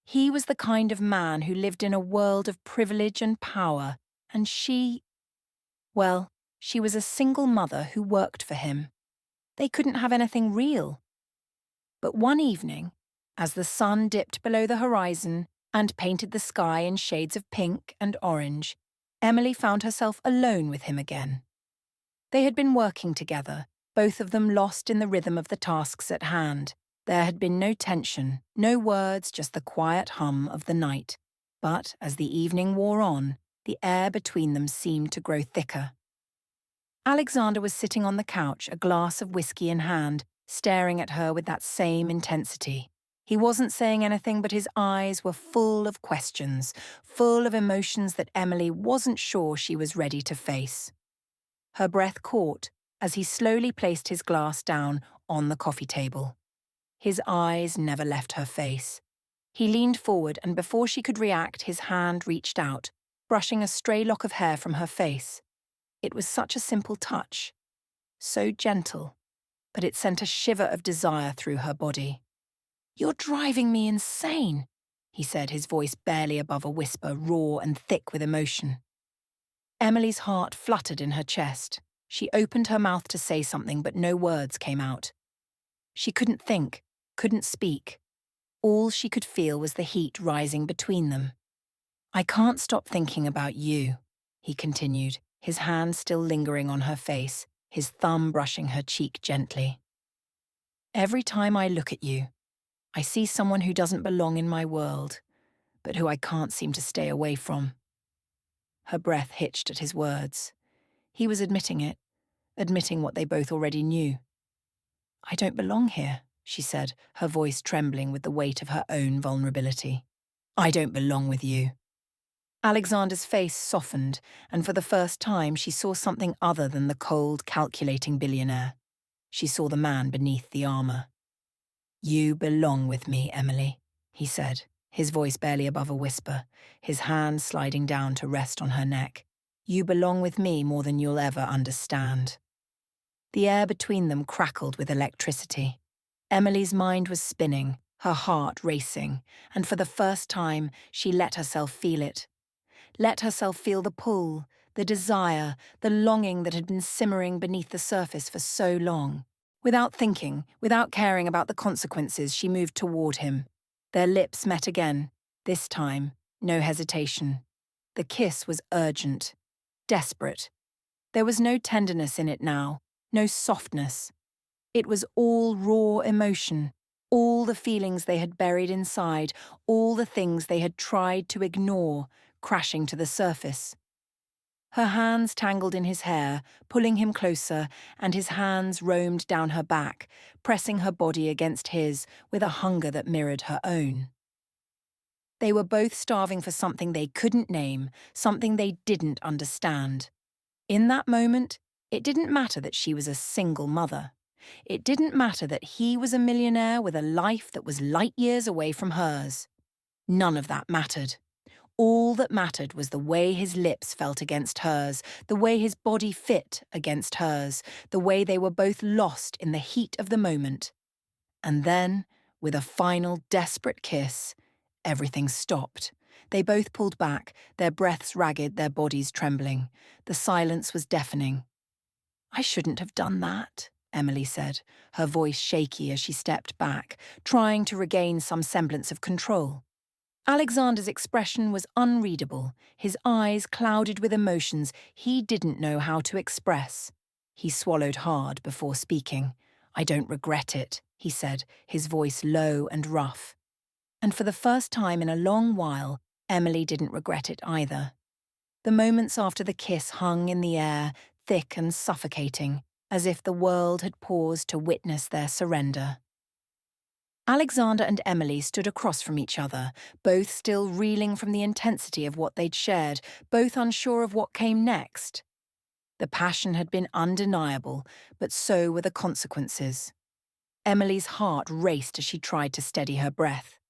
He was the kind of man who lived in a world of privilege and power, and she was a single mother who worked for him. They couldn't have anything real. But one evening, as the sun dipped below the horizon and painted the sky in shades of pink and orange, Emily found herself alone with him again. They had been working together, both of them lost in the rhythm of the tasks at hand. There had been no tension, no words, just the quiet hum of the night. But as the evening wore on, the air between them seemed to grow thicker. Alexander was sitting on the couch, a glass of whiskey in hand, staring at her with that same intensity. He wasn't saying anything, but his eyes were full of questions, full of emotions that Emily wasn't sure she was ready to face. Her breath caught as he slowly placed his glass down on the coffee table. His eyes never left her face. He leaned forward, and before she could react, his hand reached out, brushing a stray lock of hair from her face. It was such a simple touch, so gentle, but it sent a shiver of desire through her body. "You're driving me insane," he said, his voice barely above a whisper, raw and thick with emotion. Emily's heart fluttered in her chest. She opened her mouth to say something, but no words came out. She couldn't think, couldn't speak. All she could feel was the heat rising between them. "I can't stop thinking about you," he continued, his hand still lingering on her face, his thumb brushing her cheek gently. "Every time I look at you, I see someone who doesn't belong in my world, but who I can't seem to stay away from." Her breath hitched at his words. He was admitting it, admitting what they both already knew. "I don't belong here," she said, her voice trembling with the weight of her own vulnerability. "I don't belong with you." Alexander's face softened, and for the first time she saw something other than the cold, calculating billionaire. She saw the man beneath the armor. "You belong with me, Emily," he said, his voice barely above a whisper, his hand sliding down to rest on her neck. "You belong with me more than you'll ever understand." The air between them crackled with electricity. Emily's mind was spinning, her heart racing, and for the first time she let herself feel it. Let herself feel the pull, the desire, the longing that had been simmering beneath the surface for so long. Without thinking, without caring about the consequences, she moved toward him. Their lips met again. This time, no hesitation. The kiss was urgent, desperate. There was no tenderness in it now, no softness. It was all raw emotion, all the feelings they had buried inside, all the things they had tried to ignore, crashing to the surface. Her hands tangled in his hair, pulling him closer, and his hands roamed down her back, pressing her body against his with a hunger that mirrored her own. They were both starving for something they couldn't name, something they didn't understand. In that moment, it didn't matter that she was a single mother. It didn't matter that he was a millionaire with a life that was light years away from hers. None of that mattered. All that mattered was the way his lips felt against hers, the way his body fit against hers, the way they were both lost in the heat of the moment. And then, with a final desperate kiss, everything stopped. They both pulled back, their breaths ragged, their bodies trembling. The silence was deafening. "I shouldn't have done that," Emily said, her voice shaky as she stepped back, trying to regain some semblance of control. Alexander's expression was unreadable, his eyes clouded with emotions he didn't know how to express. He swallowed hard before speaking. "I don't regret it," he said, his voice low and rough. And for the first time in a long while, Emily didn't regret it either. The moments after the kiss hung in the air, thick and suffocating, as if the world had paused to witness their surrender. Alexander and Emily stood across from each other, both still reeling from the intensity of what they'd shared, both unsure of what came next. The passion had been undeniable, but so were the consequences. Emily's heart raced as she tried to steady her breath.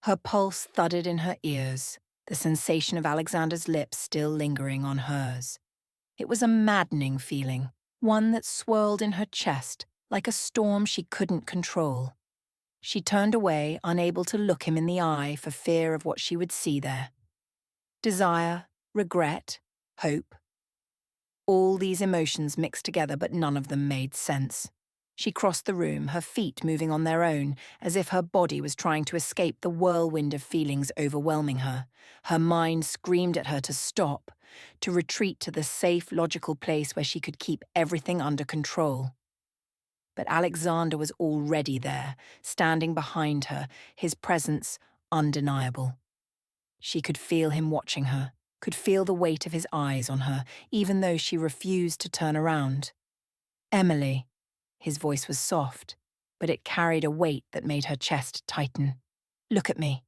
Her pulse thudded in her ears, the sensation of Alexander's lips still lingering on hers. It was a maddening feeling, one that swirled in her chest like a storm she couldn't control. She turned away, unable to look him in the eye for fear of what she would see there. Desire, regret, hope. All these emotions mixed together, but none of them made sense. She crossed the room, her feet moving on their own, as if her body was trying to escape the whirlwind of feelings overwhelming her. Her mind screamed at her to stop, to retreat to the safe, logical place where she could keep everything under control. But Alexander was already there, standing behind her, his presence undeniable. She could feel him watching her, could feel the weight of his eyes on her, even though she refused to turn around. "Emily." His voice was soft, but it carried a weight that made her chest tighten. "Look at me."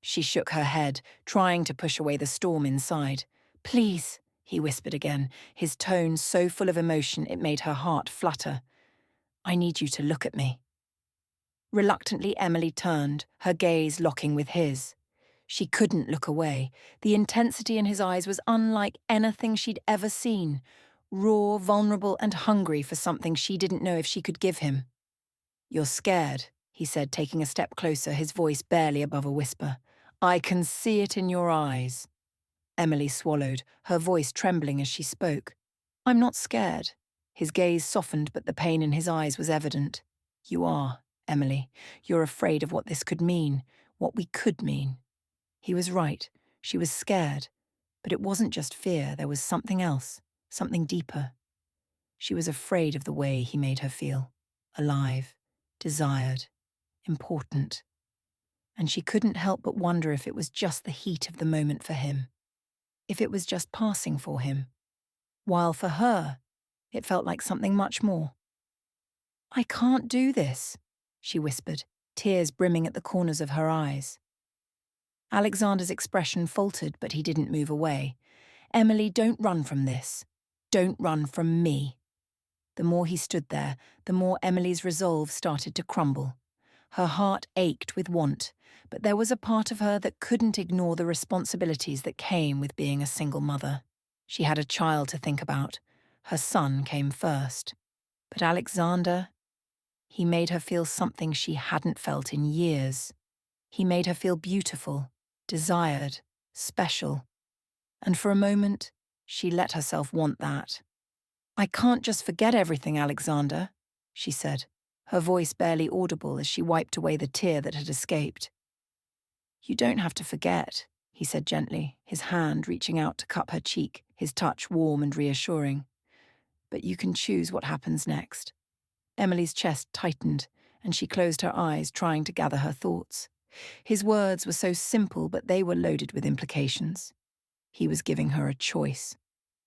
She shook her head, trying to push away the storm inside. "Please," he whispered again, his tone so full of emotion it made her heart flutter. "I need you to look at me." Reluctantly, Emily turned, her gaze locking with his. She couldn't look away. The intensity in his eyes was unlike anything she'd ever seen. Raw, vulnerable, and hungry for something she didn't know if she could give him. "You're scared," he said, taking a step closer, his voice barely above a whisper. "I can see it in your eyes." Emily swallowed, her voice trembling as she spoke. "I'm not scared." His gaze softened, but the pain in his eyes was evident. "You are, Emily. You're afraid of what this could mean, what we could mean." He was right. She was scared. But it wasn't just fear, there was something else, something deeper. She was afraid of the way he made her feel. Alive, desired, important. And she couldn't help but wonder if it was just the heat of the moment for him. If it was just passing for him. While for her, it felt like something much more. "I can't do this," she whispered, tears brimming at the corners of her eyes. Alexander's expression faltered, but he didn't move away. "Emily, don't run from this. Don't run from me." The more he stood there, the more Emily's resolve started to crumble. Her heart ached with want, but there was a part of her that couldn't ignore the responsibilities that came with being a single mother. She had a child to think about. Her son came first. But Alexander, he made her feel something she hadn't felt in years. He made her feel beautiful, desired, special. And for a moment, she let herself want that. "I can't just forget everything, Alexander," she said, her voice barely audible as she wiped away the tear that had escaped. "You don't have to forget," he said gently, his hand reaching out to cup her cheek, his touch warm and reassuring. "But you can choose what happens next." Emily's chest tightened, and she closed her eyes, trying to gather her thoughts. His words were so simple, but they were loaded with implications. He was giving her a choice,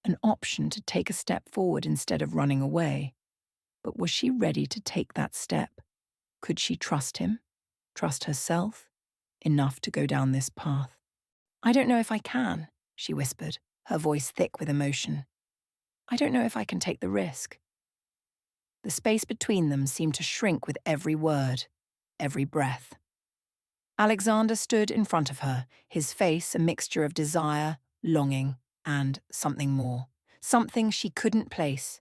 an option to take a step forward instead of running away. But was she ready to take that step? Could she trust him? Trust herself? Enough to go down this path? "I don't know if I can," she whispered, her voice thick with emotion. "I don't know if I can take the risk." The space between them seemed to shrink with every word, every breath. Alexander stood in front of her, his face a mixture of desire, longing, and something more. Something she couldn't place.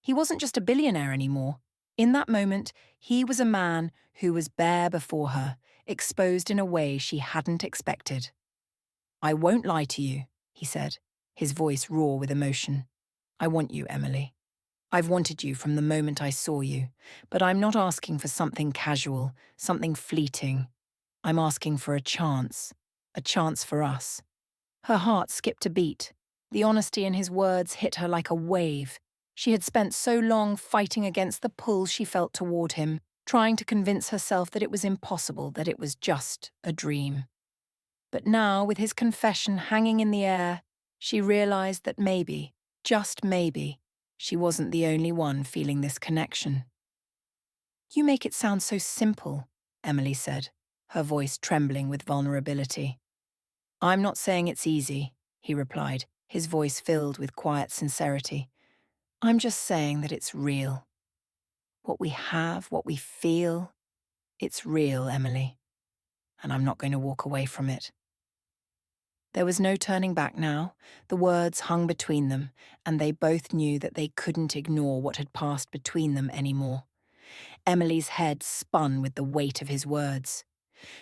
He wasn't just a billionaire anymore. In that moment, he was a man who was bare before her, exposed in a way she hadn't expected. "I won't lie to you," he said, his voice raw with emotion. "I want you, Emily. I've wanted you from the moment I saw you, but I'm not asking for something casual, something fleeting. I'm asking for a chance for us." Her heart skipped a beat. The honesty in his words hit her like a wave. She had spent so long fighting against the pull she felt toward him, trying to convince herself that it was impossible, that it was just a dream. But now, with his confession hanging in the air, she realized that maybe, just maybe, she wasn't the only one feeling this connection. "You make it sound so simple," Emily said, her voice trembling with vulnerability. "I'm not saying it's easy," he replied, his voice filled with quiet sincerity. "I'm just saying that it's real. What we have, what we feel, it's real, Emily. And I'm not going to walk away from it." There was no turning back now. The words hung between them, and they both knew that they couldn't ignore what had passed between them anymore. Emily's head spun with the weight of his words.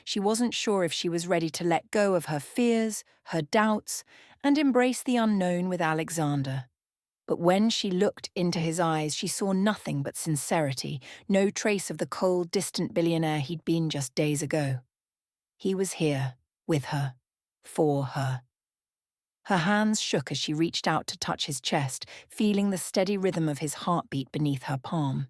She wasn't sure if she was ready to let go of her fears, her doubts, and embrace the unknown with Alexander. But when she looked into his eyes, she saw nothing but sincerity, no trace of the cold, distant billionaire he'd been just days ago. He was here, with her, for her. Her hands shook as she reached out to touch his chest, feeling the steady rhythm of his heartbeat beneath her palm.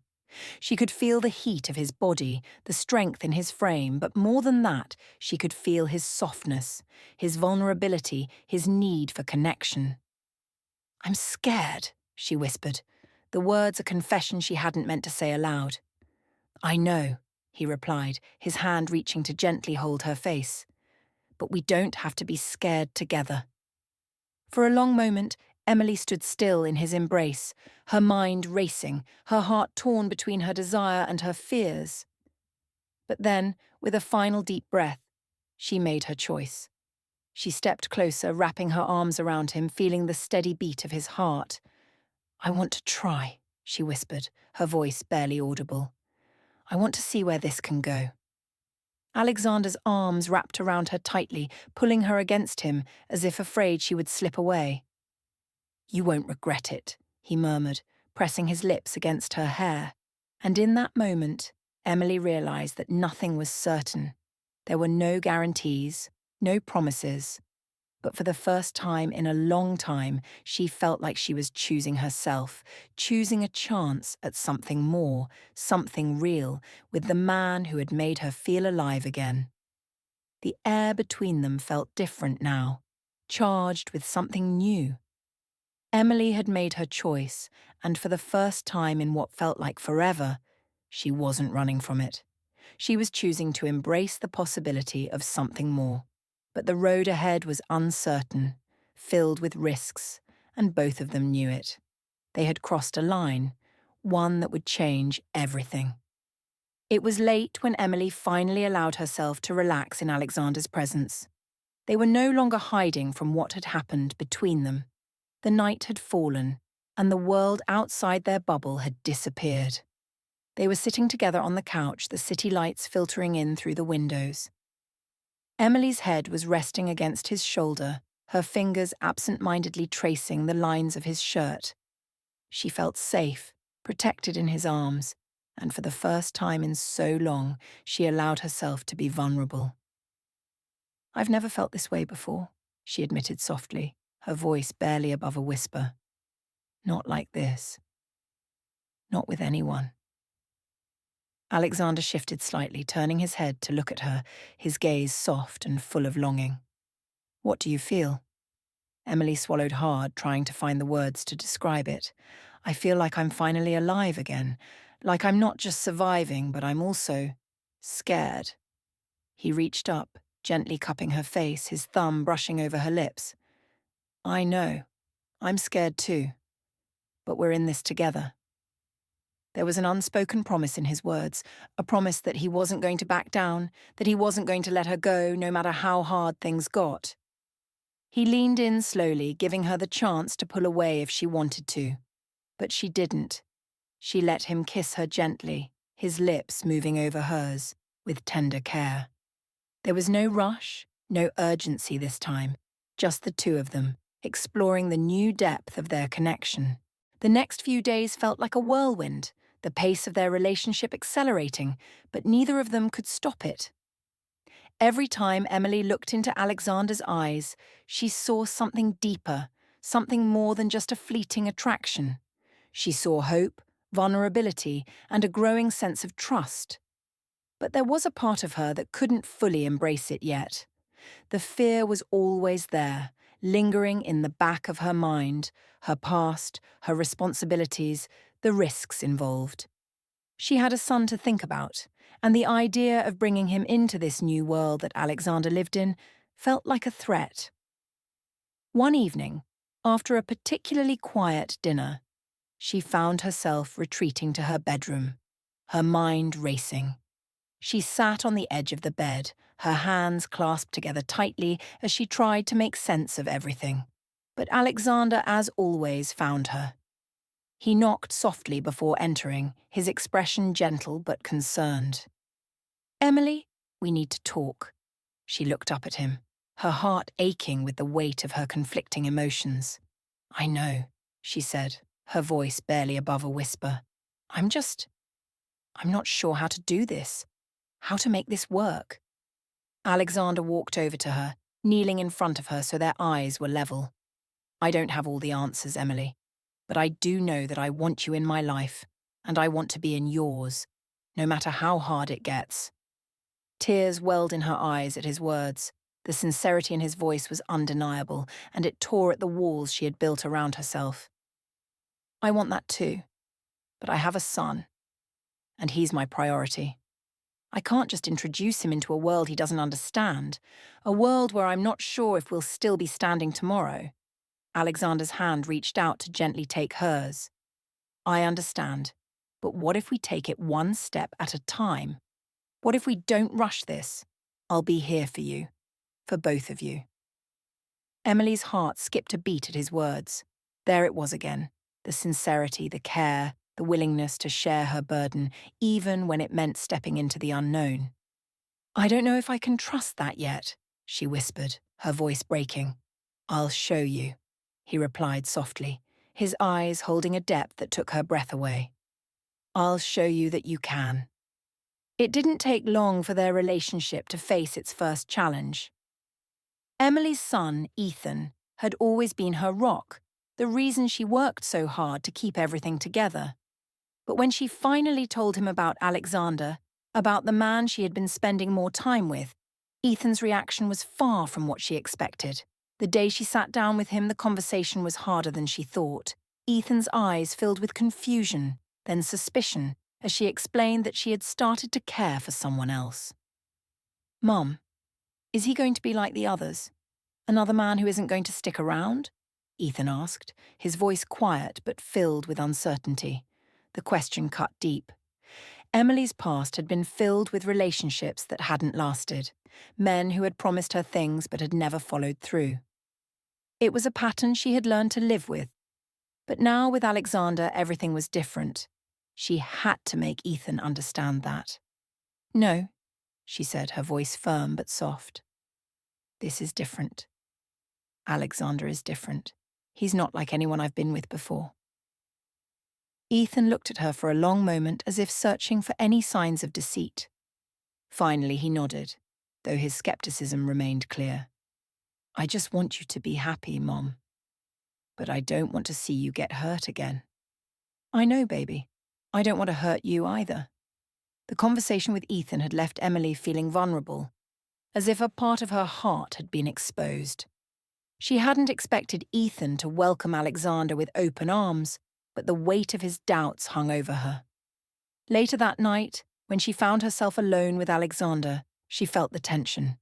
She could feel the heat of his body, the strength in his frame, but more than that, she could feel his softness, his vulnerability, his need for connection. "I'm scared," she whispered, the words a confession she hadn't meant to say aloud. "I know," he replied, his hand reaching to gently hold her face. "But we don't have to be scared together." For a long moment, Emily stood still in his embrace, her mind racing, her heart torn between her desire and her fears. But then, with a final deep breath, she made her choice. She stepped closer, wrapping her arms around him, feeling the steady beat of his heart. "I want to try," she whispered, her voice barely audible. "I want to see where this can go." Alexander's arms wrapped around her tightly, pulling her against him, as if afraid she would slip away. "You won't regret it," he murmured, pressing his lips against her hair. And in that moment, Emily realized that nothing was certain. There were no guarantees, no promises. But for the first time in a long time, she felt like she was choosing herself, choosing a chance at something more, something real, with the man who had made her feel alive again. The air between them felt different now, charged with something new. Emily had made her choice, and for the first time in what felt like forever, she wasn't running from it. She was choosing to embrace the possibility of something more. But the road ahead was uncertain, filled with risks, and both of them knew it. They had crossed a line, one that would change everything. It was late when Emily finally allowed herself to relax in Alexander's presence. They were no longer hiding from what had happened between them. The night had fallen, and the world outside their bubble had disappeared. They were sitting together on the couch, the city lights filtering in through the windows. Emily's head was resting against his shoulder, her fingers absent-mindedly tracing the lines of his shirt. She felt safe, protected in his arms, and for the first time in so long, she allowed herself to be vulnerable. "I've never felt this way before," she admitted softly, her voice barely above a whisper. "Not like this. Not with anyone." Alexander shifted slightly, turning his head to look at her, his gaze soft and full of longing. What do you feel? Emily swallowed hard, trying to find the words to describe it. I feel like I'm finally alive again. Like I'm not just surviving, but I'm also scared. He reached up, gently cupping her face, his thumb brushing over her lips. I know. I'm scared too. But we're in this together. There was an unspoken promise in his words, a promise that he wasn't going to back down, that he wasn't going to let her go no matter how hard things got. He leaned in slowly, giving her the chance to pull away if she wanted to. But she didn't. She let him kiss her gently, his lips moving over hers, with tender care. There was no rush, no urgency this time, just the two of them, exploring the new depth of their connection. The next few days felt like a whirlwind, the pace of their relationship accelerating, but neither of them could stop it. Every time Emily looked into Alexander's eyes, she saw something deeper, something more than just a fleeting attraction. She saw hope, vulnerability, and a growing sense of trust. But there was a part of her that couldn't fully embrace it yet. The fear was always there, lingering in the back of her mind, her past, her responsibilities, the risks involved. She had a son to think about, and the idea of bringing him into this new world that Alexander lived in felt like a threat. One evening, after a particularly quiet dinner, she found herself retreating to her bedroom, her mind racing. She sat on the edge of the bed, her hands clasped together tightly as she tried to make sense of everything. But Alexander, as always, found her. He knocked softly before entering, his expression gentle but concerned. "Emily, we need to talk." She looked up at him, her heart aching with the weight of her conflicting emotions. "I know," she said, her voice barely above a whisper. I'm not sure how to do this, how to make this work." Alexander walked over to her, kneeling in front of her so their eyes were level. "I don't have all the answers, Emily, but I do know that I want you in my life, and I want to be in yours, no matter how hard it gets." Tears welled in her eyes at his words. The sincerity in his voice was undeniable, and it tore at the walls she had built around herself. "I want that too, but I have a son, and he's my priority. I can't just introduce him into a world he doesn't understand, a world where I'm not sure if we'll still be standing tomorrow." Alexander's hand reached out to gently take hers. "I understand, but what if we take it one step at a time? What if we don't rush this? I'll be here for you, for both of you." Emily's heart skipped a beat at his words. There it was again, the sincerity, the care, the willingness to share her burden, even when it meant stepping into the unknown. "I don't know if I can trust that yet," she whispered, her voice breaking. "I'll show you," he replied softly, his eyes holding a depth that took her breath away. "I'll show you that you can." It didn't take long for their relationship to face its first challenge. Emily's son, Ethan, had always been her rock, the reason she worked so hard to keep everything together. But when she finally told him about Alexander, about the man she had been spending more time with, Ethan's reaction was far from what she expected. The day she sat down with him, the conversation was harder than she thought. Ethan's eyes filled with confusion, then suspicion, as she explained that she had started to care for someone else. "Mum, is he going to be like the others? Another man who isn't going to stick around?" Ethan asked, his voice quiet but filled with uncertainty. The question cut deep. Emily's past had been filled with relationships that hadn't lasted, men who had promised her things but had never followed through. It was a pattern she had learned to live with. But now with Alexander, everything was different. She had to make Ethan understand that. "No," she said, her voice firm but soft. "This is different. Alexander is different. He's not like anyone I've been with before." Ethan looked at her for a long moment as if searching for any signs of deceit. Finally, he nodded, though his skepticism remained clear. "I just want you to be happy, Mom. But I don't want to see you get hurt again." "I know, baby. I don't want to hurt you either." The conversation with Ethan had left Emily feeling vulnerable, as if a part of her heart had been exposed. She hadn't expected Ethan to welcome Alexander with open arms, but the weight of his doubts hung over her. Later that night, when she found herself alone with Alexander, she felt the tension.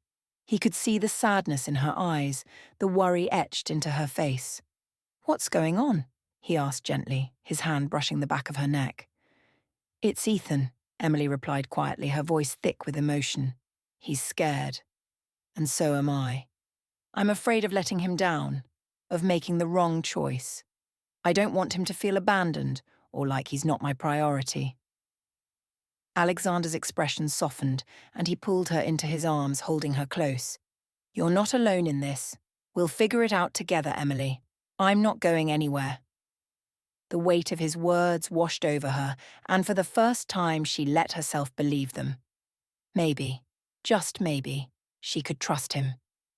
He could see the sadness in her eyes, the worry etched into her face. "What's going on?" he asked gently, his hand brushing the back of her neck. "It's Ethan," Emily replied quietly, her voice thick with emotion. "He's scared. And so am I. I'm afraid of letting him down, of making the wrong choice. I don't want him to feel abandoned or like he's not my priority." Alexander's expression softened, and he pulled her into his arms, holding her close. "You're not alone in this. We'll figure it out together, Emily. I'm not going anywhere." The weight of his words washed over her, and for the first time she let herself believe them. Maybe, just maybe, she could trust him.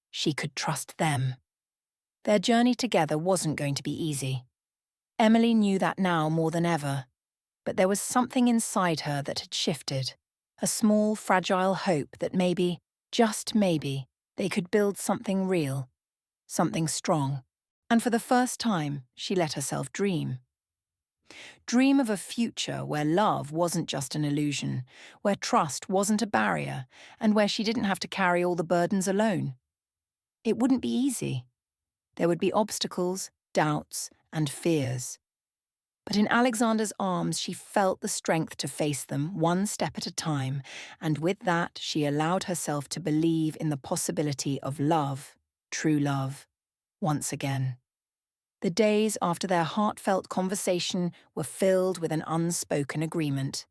She could trust them. Their journey together wasn't going to be easy. Emily knew that now more than ever. But there was something inside her that had shifted, a small, fragile hope that maybe, just maybe, they could build something real, something strong. And for the first time, she let herself dream. Dream of a future where love wasn't just an illusion, where trust wasn't a barrier, and where she didn't have to carry all the burdens alone. It wouldn't be easy. There would be obstacles, doubts, and fears. But in Alexander's arms, she felt the strength to face them one step at a time, and with that, she allowed herself to believe in the possibility of love, true love, once again. The days after their heartfelt conversation were filled with an unspoken agreement.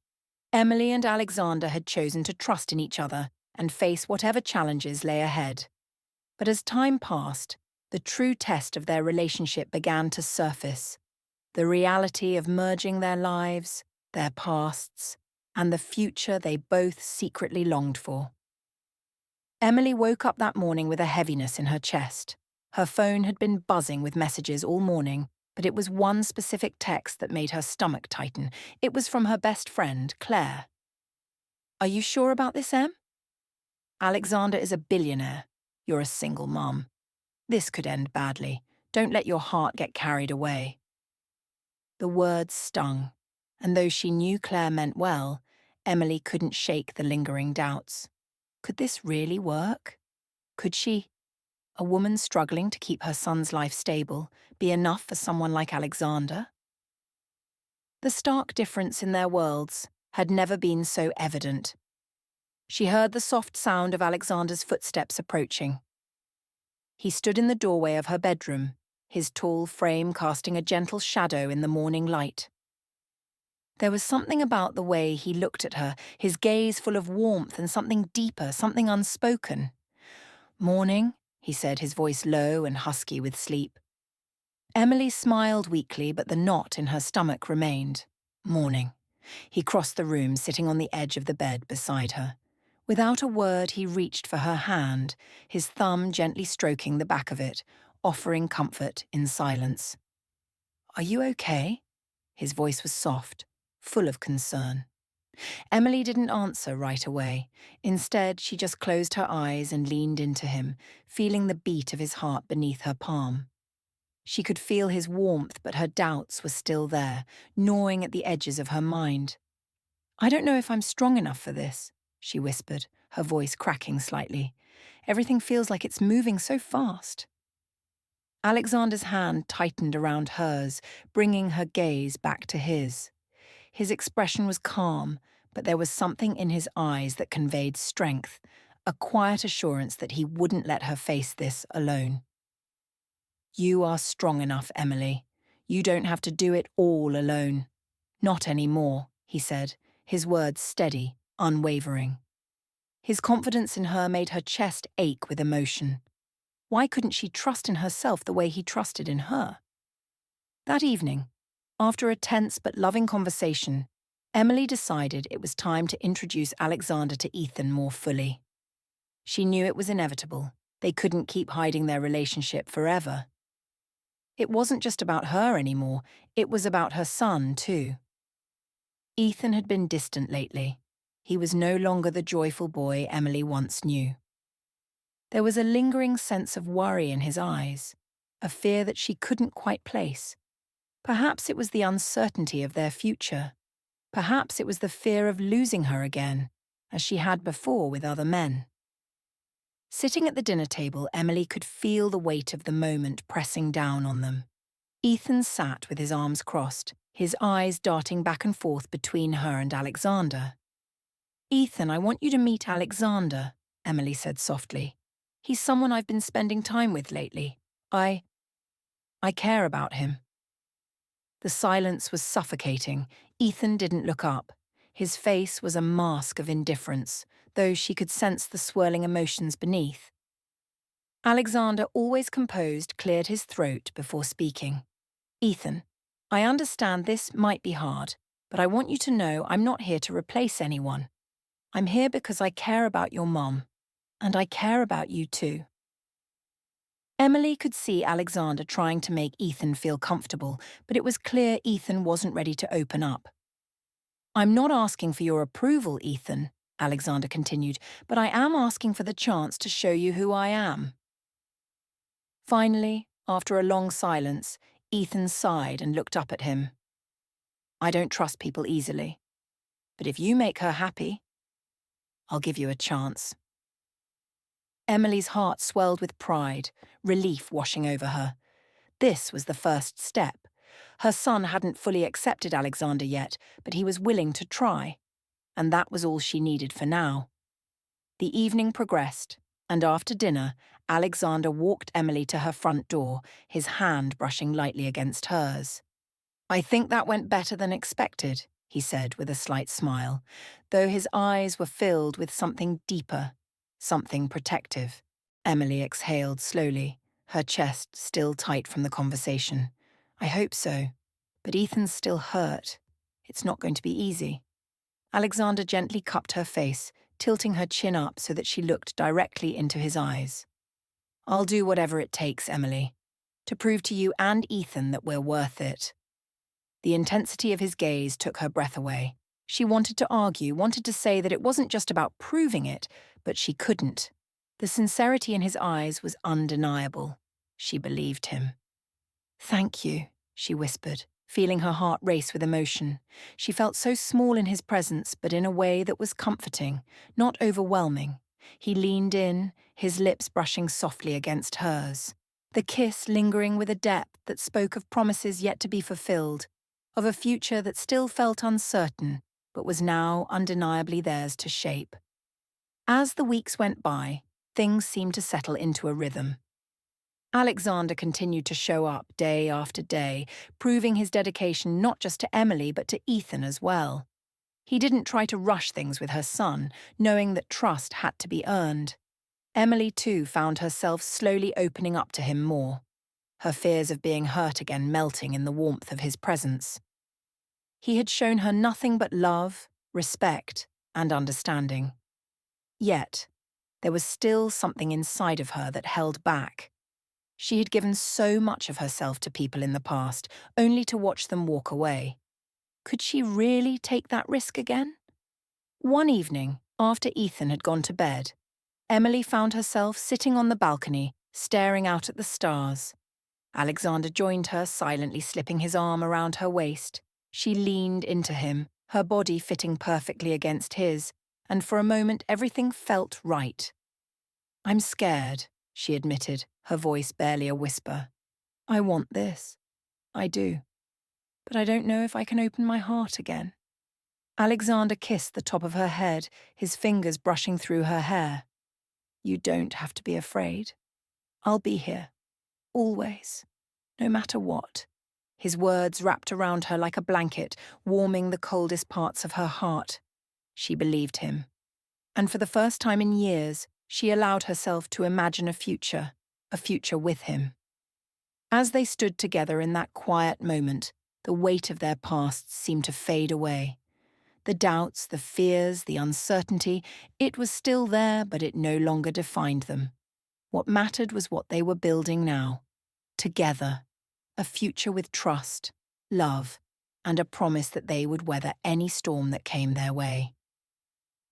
Emily and Alexander had chosen to trust in each other and face whatever challenges lay ahead. But as time passed, the true test of their relationship began to surface. The reality of merging their lives, their pasts, and the future they both secretly longed for. Emily woke up that morning with a heaviness in her chest. Her phone had been buzzing with messages all morning, but it was one specific text that made her stomach tighten. It was from her best friend, Claire. "Are you sure about this, Em? Alexander is a billionaire. You're a single mum. This could end badly. Don't let your heart get carried away." The words stung, and though she knew Claire meant well, Emily couldn't shake the lingering doubts. Could this really work? Could she, a woman struggling to keep her son's life stable, be enough for someone like Alexander? The stark difference in their worlds had never been so evident. She heard the soft sound of Alexander's footsteps approaching. He stood in the doorway of her bedroom, his tall frame casting a gentle shadow in the morning light. There was something about the way he looked at her, his gaze full of warmth and something deeper, something unspoken. "Morning," he said, his voice low and husky with sleep. Emily smiled weakly, but the knot in her stomach remained. "Morning." He crossed the room, sitting on the edge of the bed beside her. Without a word, he reached for her hand, his thumb gently stroking the back of it, offering comfort in silence. "Are you okay?" His voice was soft, full of concern. Emily didn't answer right away. Instead, she just closed her eyes and leaned into him, feeling the beat of his heart beneath her palm. She could feel his warmth, but her doubts were still there, gnawing at the edges of her mind. "I don't know if I'm strong enough for this," she whispered, her voice cracking slightly. "Everything feels like it's moving so fast." Alexander's hand tightened around hers, bringing her gaze back to his. His expression was calm, but there was something in his eyes that conveyed strength, a quiet assurance that he wouldn't let her face this alone. "You are strong enough, Emily. You don't have to do it all alone. Not anymore," he said, his words steady, unwavering. His confidence in her made her chest ache with emotion. Why couldn't she trust in herself the way he trusted in her? That evening, after a tense but loving conversation, Emily decided it was time to introduce Alexander to Ethan more fully. She knew it was inevitable. They couldn't keep hiding their relationship forever. It wasn't just about her anymore, it was about her son, too. Ethan had been distant lately. He was no longer the joyful boy Emily once knew. There was a lingering sense of worry in his eyes, a fear that she couldn't quite place. Perhaps it was the uncertainty of their future. Perhaps it was the fear of losing her again, as she had before with other men. Sitting at the dinner table, Emily could feel the weight of the moment pressing down on them. Ethan sat with his arms crossed, his eyes darting back and forth between her and Alexander. "Ethan, I want you to meet Alexander," Emily said softly. "He's someone I've been spending time with lately. I care about him." The silence was suffocating. Ethan didn't look up. His face was a mask of indifference, though she could sense the swirling emotions beneath. Alexander, always composed, cleared his throat before speaking. "Ethan, I understand this might be hard, but I want you to know I'm not here to replace anyone. I'm here because I care about your mom, and I care about you too." Emily could see Alexander trying to make Ethan feel comfortable, but it was clear Ethan wasn't ready to open up. "I'm not asking for your approval, Ethan," Alexander continued, "but I am asking for the chance to show you who I am." Finally, after a long silence, Ethan sighed and looked up at him. "I don't trust people easily, but if you make her happy, I'll give you a chance." Emily's heart swelled with pride, relief washing over her. This was the first step. Her son hadn't fully accepted Alexander yet, but he was willing to try, and that was all she needed for now. The evening progressed, and after dinner, Alexander walked Emily to her front door, his hand brushing lightly against hers. "I think that went better than expected," he said with a slight smile, though his eyes were filled with something deeper, something protective. Emily exhaled slowly, her chest still tight from the conversation. "I hope so, but Ethan's still hurt. It's not going to be easy." Alexander gently cupped her face, tilting her chin up so that she looked directly into his eyes. "I'll do whatever it takes, Emily, to prove to you and Ethan that we're worth it." The intensity of his gaze took her breath away. She wanted to argue, wanted to say that it wasn't just about proving it, but she couldn't. The sincerity in his eyes was undeniable. She believed him. "Thank you," she whispered, feeling her heart race with emotion. She felt so small in his presence, but in a way that was comforting, not overwhelming. He leaned in, his lips brushing softly against hers. The kiss lingering with a depth that spoke of promises yet to be fulfilled, of a future that still felt uncertain, but was now undeniably theirs to shape. As the weeks went by, things seemed to settle into a rhythm. Alexander continued to show up day after day, proving his dedication not just to Emily but to Ethan as well. He didn't try to rush things with her son, knowing that trust had to be earned. Emily too found herself slowly opening up to him more, her fears of being hurt again melting in the warmth of his presence. He had shown her nothing but love, respect, and understanding. Yet, there was still something inside of her that held back. She had given so much of herself to people in the past, only to watch them walk away. Could she really take that risk again? One evening, after Ethan had gone to bed, Emily found herself sitting on the balcony, staring out at the stars. Alexander joined her, silently slipping his arm around her waist. She leaned into him, her body fitting perfectly against his, and for a moment everything felt right. "I'm scared," she admitted, her voice barely a whisper. "I want this. I do. But I don't know if I can open my heart again." Alexander kissed the top of her head, his fingers brushing through her hair. "You don't have to be afraid. I'll be here. Always. No matter what." His words wrapped around her like a blanket, warming the coldest parts of her heart. She believed him. And for the first time in years, she allowed herself to imagine a future with him. As they stood together in that quiet moment, the weight of their pasts seemed to fade away. The doubts, the fears, the uncertainty, it was still there, but it no longer defined them. What mattered was what they were building now. Together. A future with trust, love, and a promise that they would weather any storm that came their way.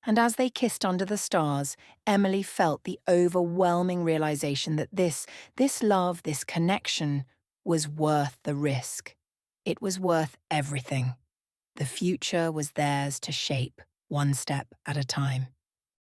And as they kissed under the stars, Emily felt the overwhelming realization that this love, this connection, was worth the risk. It was worth everything. The future was theirs to shape, one step at a time.